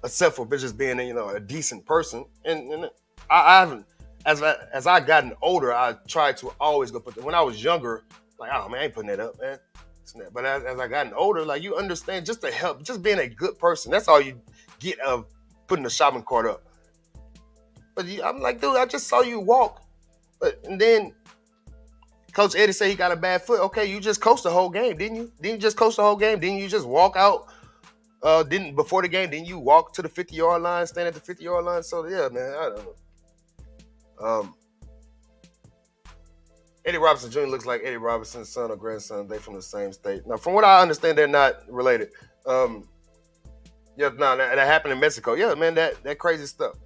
except for just being a decent person. And I haven't, as I gotten older, I tried to always go when I was younger, like, oh man, I ain't putting that up, man. But as I gotten older, like, you understand, just to help, just being a good person, that's all you get of putting the shopping cart up. But I'm like, dude, I just saw you walk. And then Coach Eddie said he got a bad foot. Okay, you just coached the whole game, didn't you? Didn't you just coach the whole game? Didn't you just walk out? Before the game, didn't you walk to the 50-yard line, stand at the 50-yard line? So yeah, man, I don't know. Eddie Robinson Jr. looks like Eddie Robinson's son or grandson. They from the same state. Now, from what I understand, they're not related. That happened in Mexico. Yeah, man, that crazy stuff.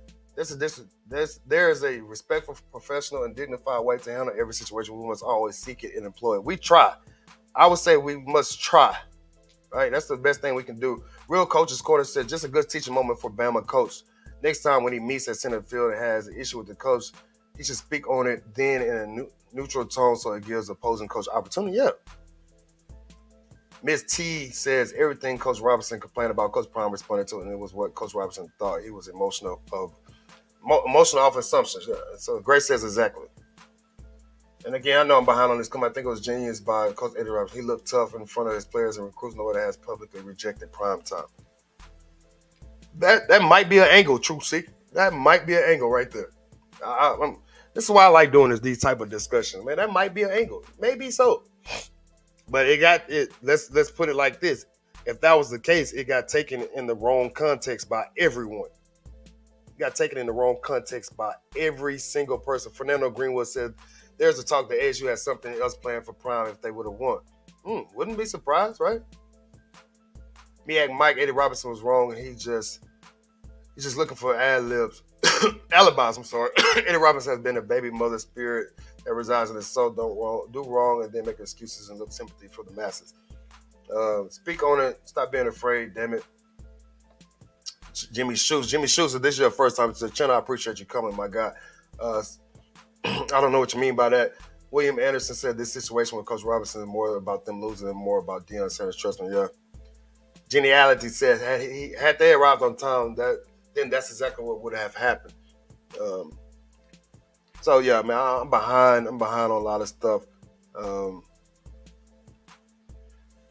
There is a respectful, professional, and dignified way to handle every situation. We must always seek it and employ it. We try. I would say we must try. Right? That's the best thing we can do. Real Coach's Corner said, just a good teaching moment for Bama coach. Next time when he meets at center field and has an issue with the coach, he should speak on it then in a neutral tone so it gives opposing coach opportunity. Yeah. Miss T says everything Coach Robinson complained about, Coach Prime responded to it, and it was what Coach Robinson thought. He was emotional off assumptions. Yeah. So Grace says exactly. And again, I know I'm behind on this comment. I think it was genius by Coach Eddie Robinson. He looked tough in front of his players and recruits. Nobody has publicly rejected prime time. That might be an angle, True C. That might be an angle right there. This is why I like doing these type of discussions, man. That might be an angle, maybe so. But let's put it like this: if that was the case, it got taken in the wrong context by everyone. It got taken in the wrong context by every single person. Fernando Greenwood said, "There's a talk that ASU has something else planned for Prime if they would have won." Wouldn't be surprised, right? Me and Mike Eddie Robinson was wrong, and he's just looking for ad libs, alibis. I'm sorry. Eddie Robinson has been a baby mother spirit that resides in his soul. Don't do wrong, and then make excuses and look sympathy for the masses. Speak on it. Stop being afraid. Damn it. Jimmy Shoes, if this is your first time to the channel, I appreciate you coming, my guy. I don't know what you mean by that. William Anderson said this situation with Coach Robinson is more about them losing and more about Deion Sanders. Trust me, yeah. Geniality says had they arrived on time, then that's exactly what would have happened. So yeah, man, I'm behind on a lot of stuff.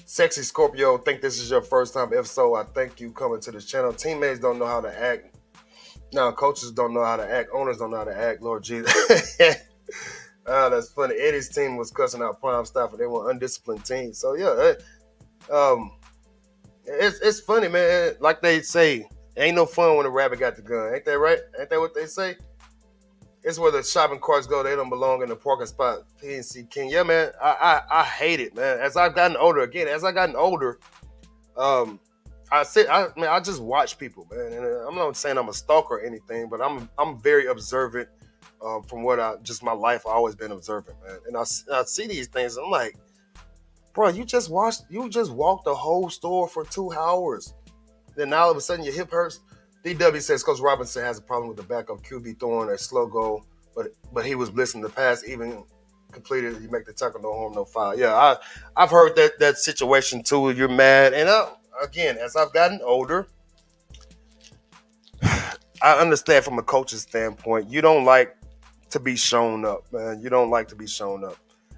Sexy Scorpio, think this is your first time? If so, I thank you coming to this channel. Teammates don't know how to act. Now, coaches don't know how to act. Owners don't know how to act. Lord Jesus. That's funny. Eddie's team was cussing out Prime staff, and they were an undisciplined team. So yeah, it's funny, man. Like they say, ain't no fun when a rabbit got the gun. Ain't that right? Ain't that what they say? It's where the shopping carts go. They don't belong in the parking spot. PNC King. Yeah, man. I hate it, man. As I've gotten older, I just watch people, man. And I'm not saying I'm a stalker or anything, but I'm very observant. From what my life, I've always been observant, man. And I see these things. I'm like, bro, you just walked the whole store for 2 hours. Then now all of a sudden your hip hurts. DW says Coach Robinson has a problem with the backup QB throwing a slow goal, but he was blitzing the pass, even completed. You make the tackle, no harm, no foul. Yeah, I've heard that situation too. You're mad, and again, as I've gotten older, I understand from a coach's standpoint. You don't like to be shown up, man. You don't like to be shown up.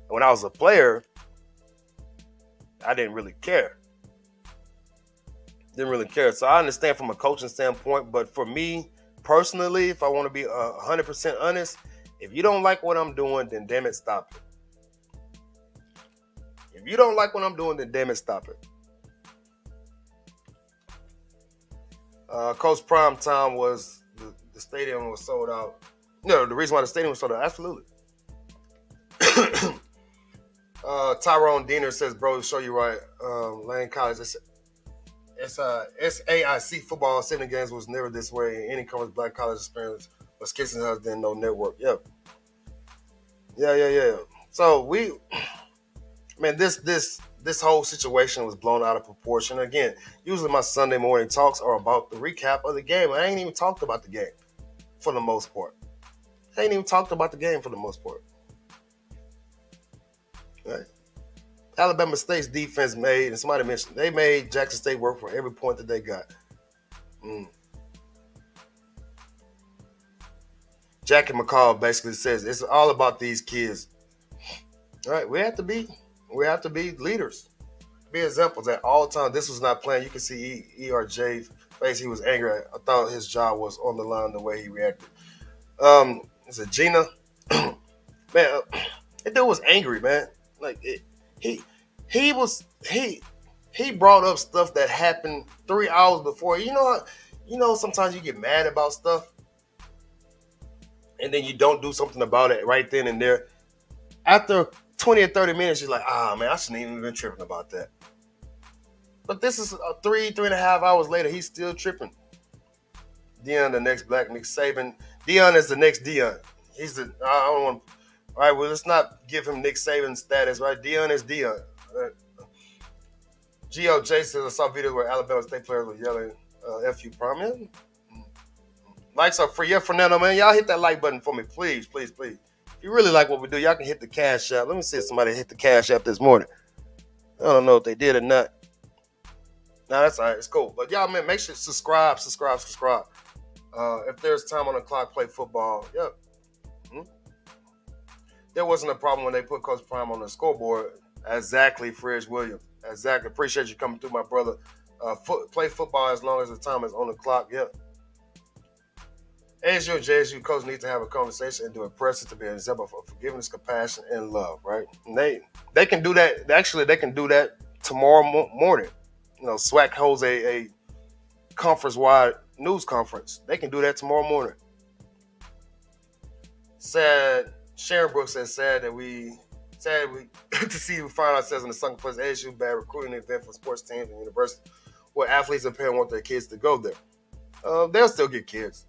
When I was a player, I didn't really care. So I understand from a coaching standpoint, but for me personally, if I want to be 100% honest, if you don't like what I'm doing, then damn it, stop it. If you don't like what I'm doing, then damn it, stop it. Coach Prime time was the stadium was sold out. No, the reason why the stadium was sold out, absolutely. Tyrone Diener says, bro, show you right. Lane College, it's SAIC football 7 games was never this way. Any college black college experience, but Skissing House didn't know network. Yeah. So this whole situation was blown out of proportion. Again, usually my Sunday morning talks are about the recap of the game. I ain't even talked about the game for the most part. Right? Alabama State's defense and somebody mentioned, they made Jackson State work for every point that they got. Jackie McCall basically says it's all about these kids. All right, we have to be leaders, be examples at all times. This was not planned. You can see ERJ face. He was angry. I thought his job was on the line the way he reacted. Is it Gina? Man, that dude was angry, man. Like he brought up stuff that happened 3 hours before. You know, sometimes you get mad about stuff, and then you don't do something about it right then and there. After 20 or 30 minutes, you're like, man, I shouldn't even been tripping about that. But this is 3.5 hours later, he's still tripping. Deion, the next black Nick Saban. Deion is the next Deion. I don't want. All right, well, let's not give him Nick Saban status, right? Deion is Deion. GOJ says I saw videos where Alabama State players were yelling, "F you, Prime." Likes are free. Yeah, Fernando, man, y'all hit that like button for me, please. If you really like what we do, y'all can hit the Cash App. Let me see if somebody hit the Cash App this morning. I don't know if they did or not. No, that's all right. It's cool. But y'all, man, make sure to subscribe. If there's time on the clock, play football. Yep. There wasn't a problem when they put Coach Prime on the scoreboard. Exactly, Fridge Williams. Exactly. Appreciate you coming through, my brother. Play football as long as the time is on the clock. Yep. ASU and JSU coach need to have a conversation and do a presser to be an example for forgiveness, compassion, and love, right? And they can do that. Actually, they can do that tomorrow morning. SWAC holds a conference-wide news conference. They can do that tomorrow morning. Sharon Brooks says, sad we to see we find ourselves in the sunken place. ASU bad recruiting event for sports teams and universities where athletes and parents want their kids to go there. They'll still get kids.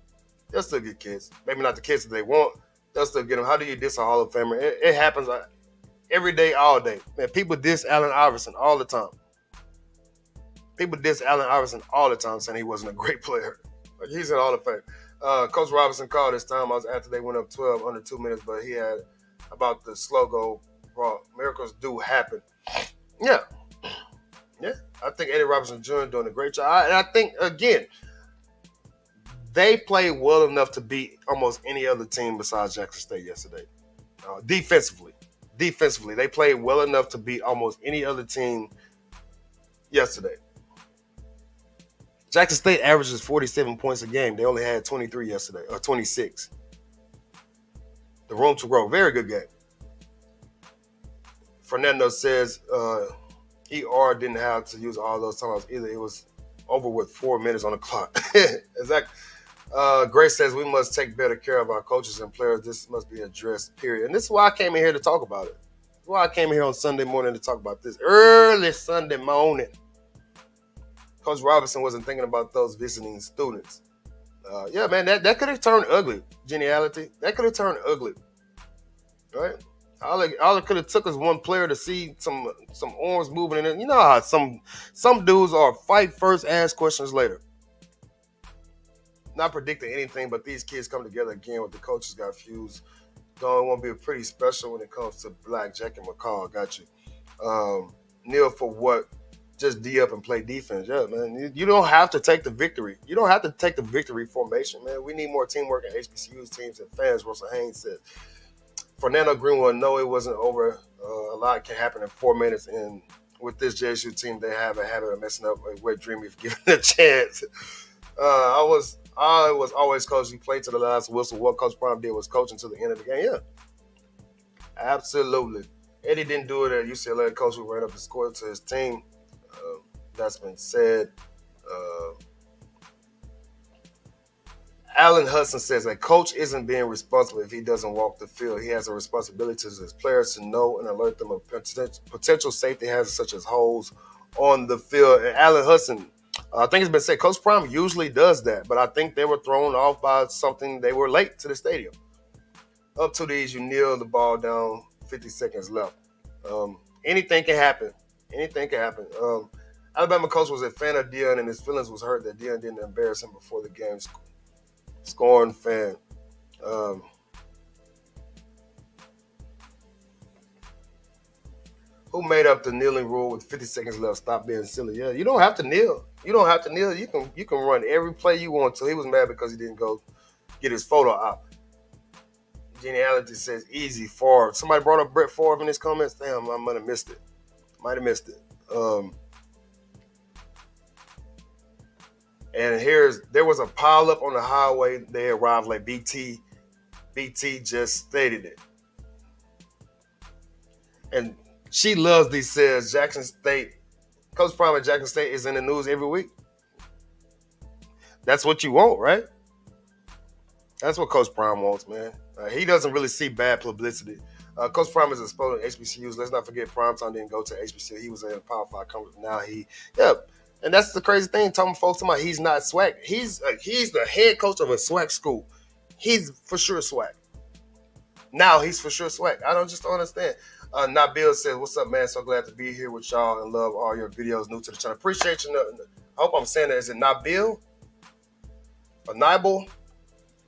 Maybe not the kids that they want. They'll still get them. How do you diss a Hall of Famer? It happens every day, all day. Man, people diss Allen Iverson all the time. Saying he wasn't a great player. Like, he's in Hall of Fame. Coach Robinson called this time. I was after they went up 12 under 2 minutes, but he had about the slow go. Bro, miracles do happen. Yeah. I think Eddie Robinson Jr. doing a great job. And I think, again, they played well enough to beat almost any other team besides Jackson State yesterday. Defensively, they played well enough to beat almost any other team yesterday. Jackson State averages 47 points a game. They only had 23 yesterday, or 26. The room to grow. Very good game. Fernando says ER didn't have to use all those times either. It was over with 4 minutes on the clock. Exactly. Grace says we must take better care of our coaches and players. This must be addressed, period. And this is why I came in here to talk about it. This is why I came here on Sunday morning to talk about this. Early Sunday morning. Coach Robinson wasn't thinking about those visiting students. Yeah, man, that could have turned ugly. Geniality. That could have turned ugly. Right? All it could have took us one player to see some arms moving in it. You know how some dudes are fight first, ask questions later. Not predicting anything, but these kids come together again with the coaches got fused. Don't want to be pretty special when it comes to Black, Jack, and McCall. Got you. Neil for what? Just D up and play defense. Yeah, man. You don't have to take the victory. You don't have to take the victory formation, man. We need more teamwork in HBCU's teams and fans, Russell Haynes said. Fernando Greenwood, no, it wasn't over. A lot can happen in 4 minutes. And with this JSU team, they have a habit of messing up a wet dream if given a chance. I was always coach. He played to the last whistle. What Coach Prime did was coach until the end of the game. Yeah, absolutely. Eddie didn't do it at UCLA. Coach who ran up the score to his team. That's been said. Alan Hudson says a coach isn't being responsible if he doesn't walk the field. He has a responsibility to his players to know and alert them of potential safety hazards such as holes on the field. And Alan Hudson, I think it's been said, Coach Prime usually does that, but I think they were thrown off by something. They were late to the stadium. Up to these, you kneel the ball down, 50 seconds left. Anything can happen. Alabama coach was a fan of Deion, and his feelings was hurt that Deion didn't embarrass him before the game. Scorn fan. Who made up the kneeling rule with 50 seconds left? Stop being silly. Yeah, you don't have to kneel. You can run every play you want to. He was mad because he didn't go get his photo out. Geniality says easy Favre. Somebody brought up Brett Favre in his comments. Damn, I might have missed it. And there was a pile up on the highway. They arrived like BT. BT just stated it. And she loves these says Jackson State. Coach Prime at Jackson State is in the news every week. That's what you want, right? That's what Coach Prime wants, man. He doesn't really see bad publicity. Coach Prime is exposed to HBCUs. Let's not forget Primetime didn't go to HBCU. He was in a Power 5 conference. Now and that's the crazy thing. Talking folks about he's not SWAC. He's the head coach of a SWAC school. He's for sure SWAC. Now he's for sure SWAC. I don't understand. Nabil says, "What's up, man? So glad to be here with y'all and love all your videos. New to the channel. Appreciate you. I hope I'm saying that. Is it Nabil or Nibel?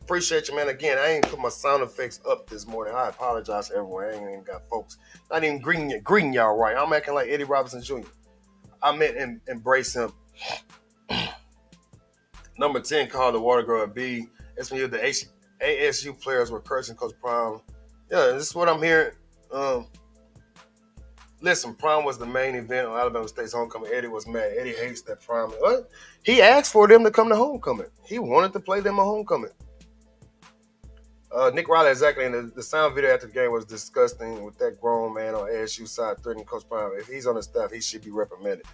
Appreciate you, man. Again, I ain't put my sound effects up this morning. I apologize to everyone. I ain't even got folks. Not even greeting y'all right. I'm acting like Eddie Robinson Jr. I meant embrace him. Number 10 called the Water Girl a B. SMU, the ASU players were cursing Coach Prime. Yeah, this is what I'm hearing. Listen, Prime was the main event on Alabama State's homecoming. Eddie was mad. Eddie hates that Prime. What? He asked for them to come to homecoming. He wanted to play them a homecoming. Nick Riley, exactly. And the sound video after the game was disgusting with that grown man on ASU side threatening Coach Prime. If he's on the staff, he should be reprimanded.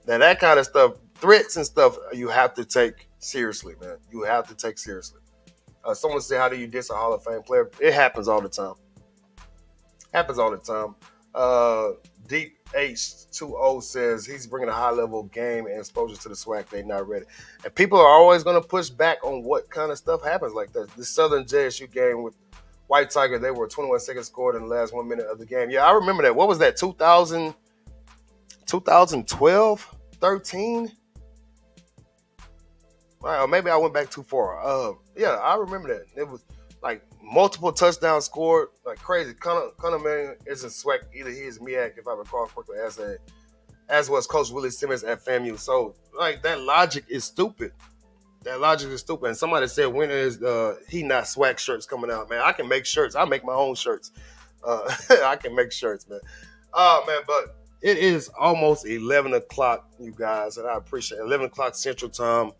Now that kind of stuff, threats and stuff, you have to take seriously, man. You have to take seriously. Someone said, "How do you diss a Hall of Fame player?" It happens all the time. Happens all the time. Deep H2O says he's bringing a high level game and exposure to the SWAC. They not ready, and people are always going to push back on what kind of stuff happens like that. The Southern JSU game with White Tiger, they were 21 seconds scored in the last 1 minute of the game. Yeah, I remember that. What was that? 2012, 13? Or maybe I went back too far. Yeah, I remember that. It was like multiple touchdowns scored, like crazy. Connor Man isn't SWAC either. He is MEAC, if I recall correctly, as was Coach Willie Simmons at FAMU. So like that logic is stupid. That logic is stupid. And somebody said, when is he not SWAC shirts coming out? Man, I can make shirts. I make my own shirts. I can make shirts, man. Oh man, but it is almost 11 o'clock, you guys, and I appreciate 11 o'clock Central Time.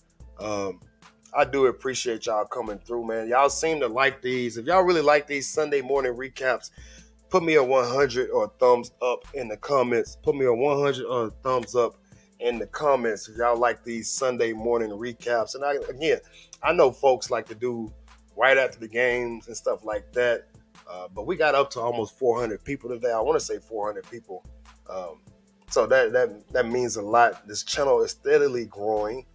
I do appreciate y'all coming through, man. Y'all seem to like these. If y'all really like these Sunday morning recaps, put me a 100 or a thumbs up in the comments. Put me a 100 or a thumbs up in the comments if y'all like these Sunday morning recaps. And I know folks like to do right after the games and stuff like that. But we got up to almost 400 people today. I want to say 400 people. So that means a lot. This channel is steadily growing,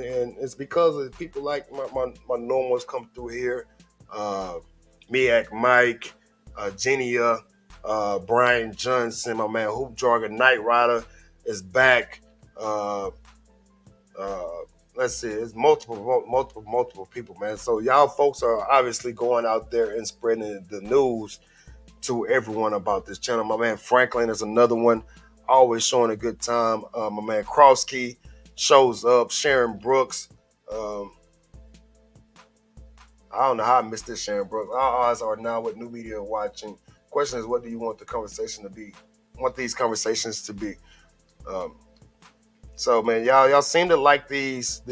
and it's because of people like my normals come through here. Miak Mike, Genia, Brian Johnson, my man Hoop Jargon Knight Rider is back. Let's see, it's multiple people, man. So y'all folks are obviously going out there and spreading the news to everyone about this channel. My man Franklin is another one, always showing a good time. My man Krosky shows up. Sharon Brooks. I don't know how I missed this, Sharon Brooks. Our eyes are now with new media watching. Question is, what do you want the conversation to be? Want these conversations to be? So man, y'all seem to like these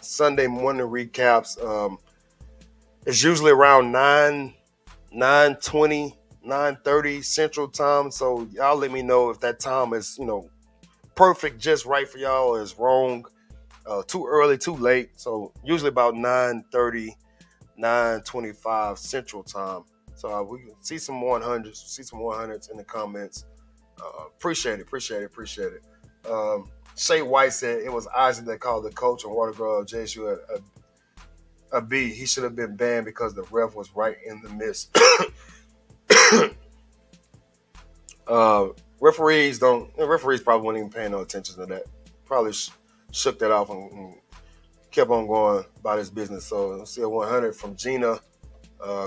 Sunday morning recaps. It's usually around 9:20, 9:30 Central Time. So y'all let me know if that time is perfect, just right for y'all, or is wrong, too early, too late. So usually about 9:30, 9:25 Central Time. So we can see some 100s in the comments. Appreciate it. Shay White said it was Isaac that called the coach on Watergrove JSU a B. He should have been banned because the ref was right in the midst. Referees probably weren't even paying no attention to that. Probably shook that off and kept on going about his business. So let's see a 100 from Gina.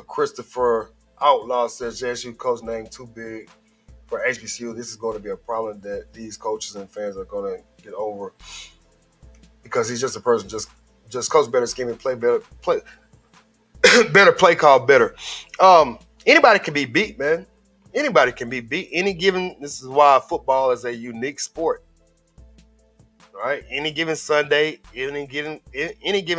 Christopher Outlaw says JSU coach name too big for HBCU. This is going to be a problem that these coaches and fans are going to get over, because he's just a person, just coach better, scheme and play better, better play call better. Anybody can be beat, man. Anybody can be beat. This is why football is a unique sport. Right? Any given Sunday, any given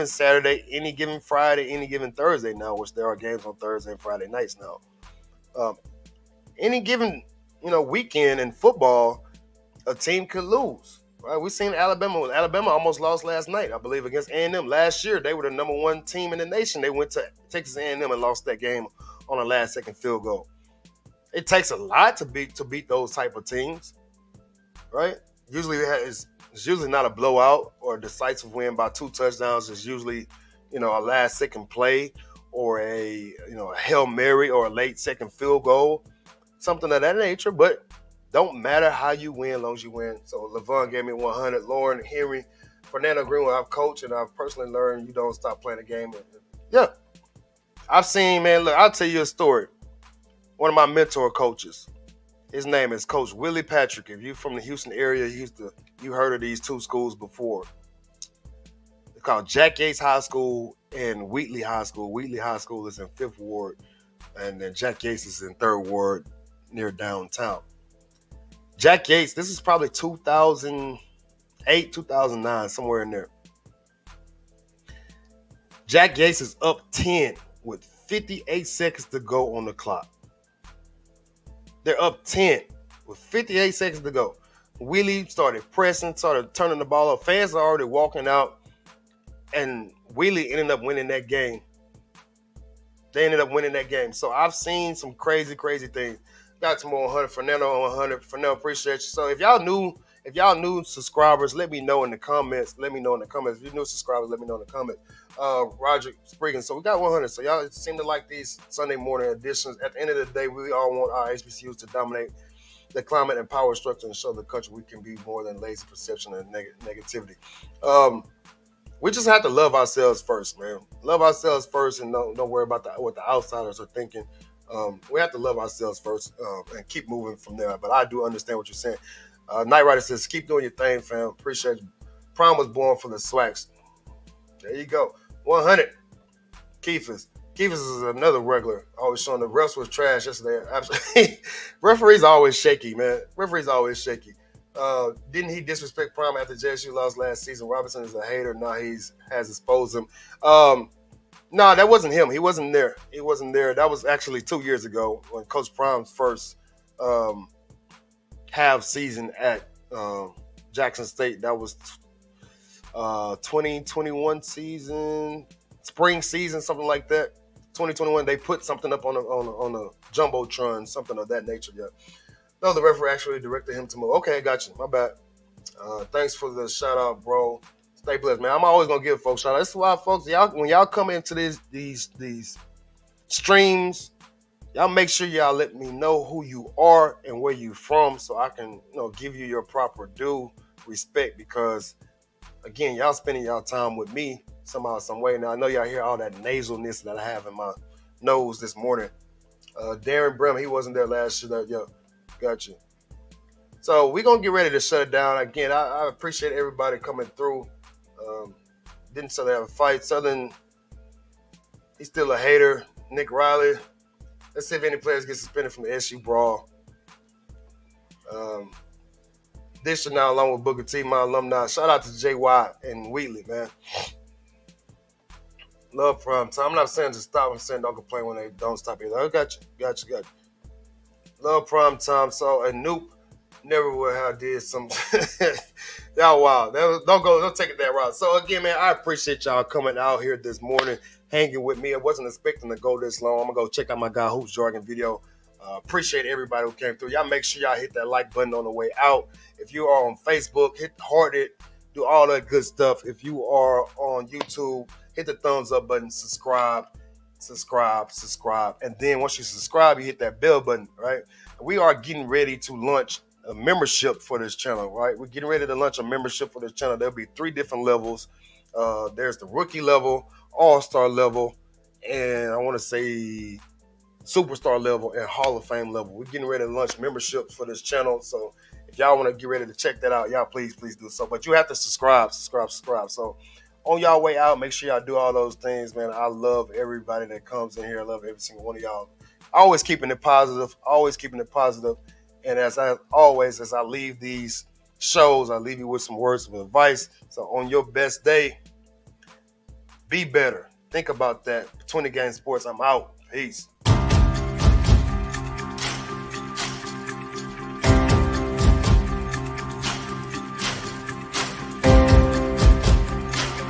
Saturday, any given Friday, any given Thursday now, which there are games on Thursday and Friday nights now. Any given weekend in football, a team could lose. Right? We've seen Alabama. Alabama almost lost last night, I believe, against A&M. Last year, they were the number one team in the nation. They went to Texas A&M and lost that game on a last-second field goal. It takes a lot to beat those type of teams, right? Usually it's usually not a blowout or a decisive win by 2 touchdowns. It's usually a last-second play or a Hail Mary or a late-second field goal, something of that nature. But don't matter how you win, as long as you win. So Levon gave me 100. Lauren Henry, Fernando Greenwood, I've coached and I've personally learned you don't stop playing the game. Yeah, I've seen, man. Look, I'll tell you a story. One of my mentor coaches, his name is Coach Willie Patrick. If you're from the Houston area, you heard of these 2 schools before. They're called Jack Yates High School and Wheatley High School. Wheatley High School is in 5th Ward, and then Jack Yates is in 3rd Ward near downtown. Jack Yates, this is probably 2008, 2009, somewhere in there. Jack Yates is up 10 with 58 seconds to go on the clock. They're up 10 with 58 seconds to go. Wheelie started pressing, started turning the ball up. Fans are already walking out, and Wheelie ended up winning that game. They ended up winning that game. So I've seen some crazy, crazy things. Got some more 100. Fernando on 100. Fernando, appreciate you. So if y'all new subscribers, let me know in the comments. Let me know in the comments. If you're new subscribers, let me know in the comments. Roger Spriggan. So we got 100. So y'all seem to like these Sunday morning editions. At the end of the day, we all want our HBCUs to dominate the climate and power structure and show the country we can be more than lazy perception and negativity. We just have to love ourselves first, man. Love ourselves first, and don't worry about what the outsiders are thinking. We have to love ourselves first and keep moving from there. But I do understand what you're saying. Knight Rider says, keep doing your thing, fam. Appreciate you. Prime was born for the swacs. There you go. 100. Keefus. Keefus is another regular. Always showing the refs was trash yesterday. Absolutely. Referees always shaky, man. Referees always shaky. Didn't he disrespect Prime after JSU lost last season? Robinson is a hater. Now has exposed him. No, that wasn't him. He wasn't there. He wasn't there. That was actually 2 years ago when Coach Prime's first half season at Jackson State. That was 2021 season, spring season, something like that. 2021, they put something up on the jumbotron, something of that nature. Yeah. No, the referee actually directed him to move. Okay, got you. My bad. Thanks for the shout out, bro. Stay blessed, man. I'm always gonna give folks shout out. That's why, folks, when y'all come into these streams, y'all make sure y'all let me know who you are and where you from, so I can give you your proper due respect. Because again, y'all spending y'all time with me somehow, some way. Now I know y'all hear all that nasalness that I have in my nose this morning. Darren Bremer, he wasn't there last year. Yeah, got you. So we're going to get ready to shut it down. Again, I appreciate everybody coming through. Didn't Southern have a fight? Southern, he's still a hater. Nick Riley. Let's see if any players get suspended from the SU brawl. This is now along with Booker T, my alumni. Shout out to JY and Wheatley, man. Love prime time. I'm not saying to stop. I'm saying don't complain when they don't stop either. I got you. Love prime time. So a Noop never would have did some. Y'all wild. Don't take it that route. So again, man, I appreciate y'all coming out here this morning, hanging with me. I wasn't expecting to go this long. I'm gonna go check out my guy Hoops Jargon video. Appreciate everybody who came through. Y'all make sure y'all hit that like button on the way out. If you are on Facebook, hit heart it, do all that good stuff. If you are on YouTube, hit the thumbs up button, subscribe. And then once you subscribe, you hit that bell button, right? We are getting ready to launch a membership for this channel, right? We're getting ready to launch a membership for this channel. There'll be 3 different levels. There's the rookie level, all-star level, and I want to say superstar level and Hall of Fame level. We're getting ready to launch memberships for this channel. So if y'all want to get ready to check that out, y'all please do so. But you have to subscribe. So on y'all way out, make sure y'all do all those things, man. I love everybody that comes in here. I love every single one of y'all. Always keeping it positive. And as I leave these shows, I leave you with some words of advice. So on your best day, be better. Think about that. 20 Game Sports, I'm out. Peace.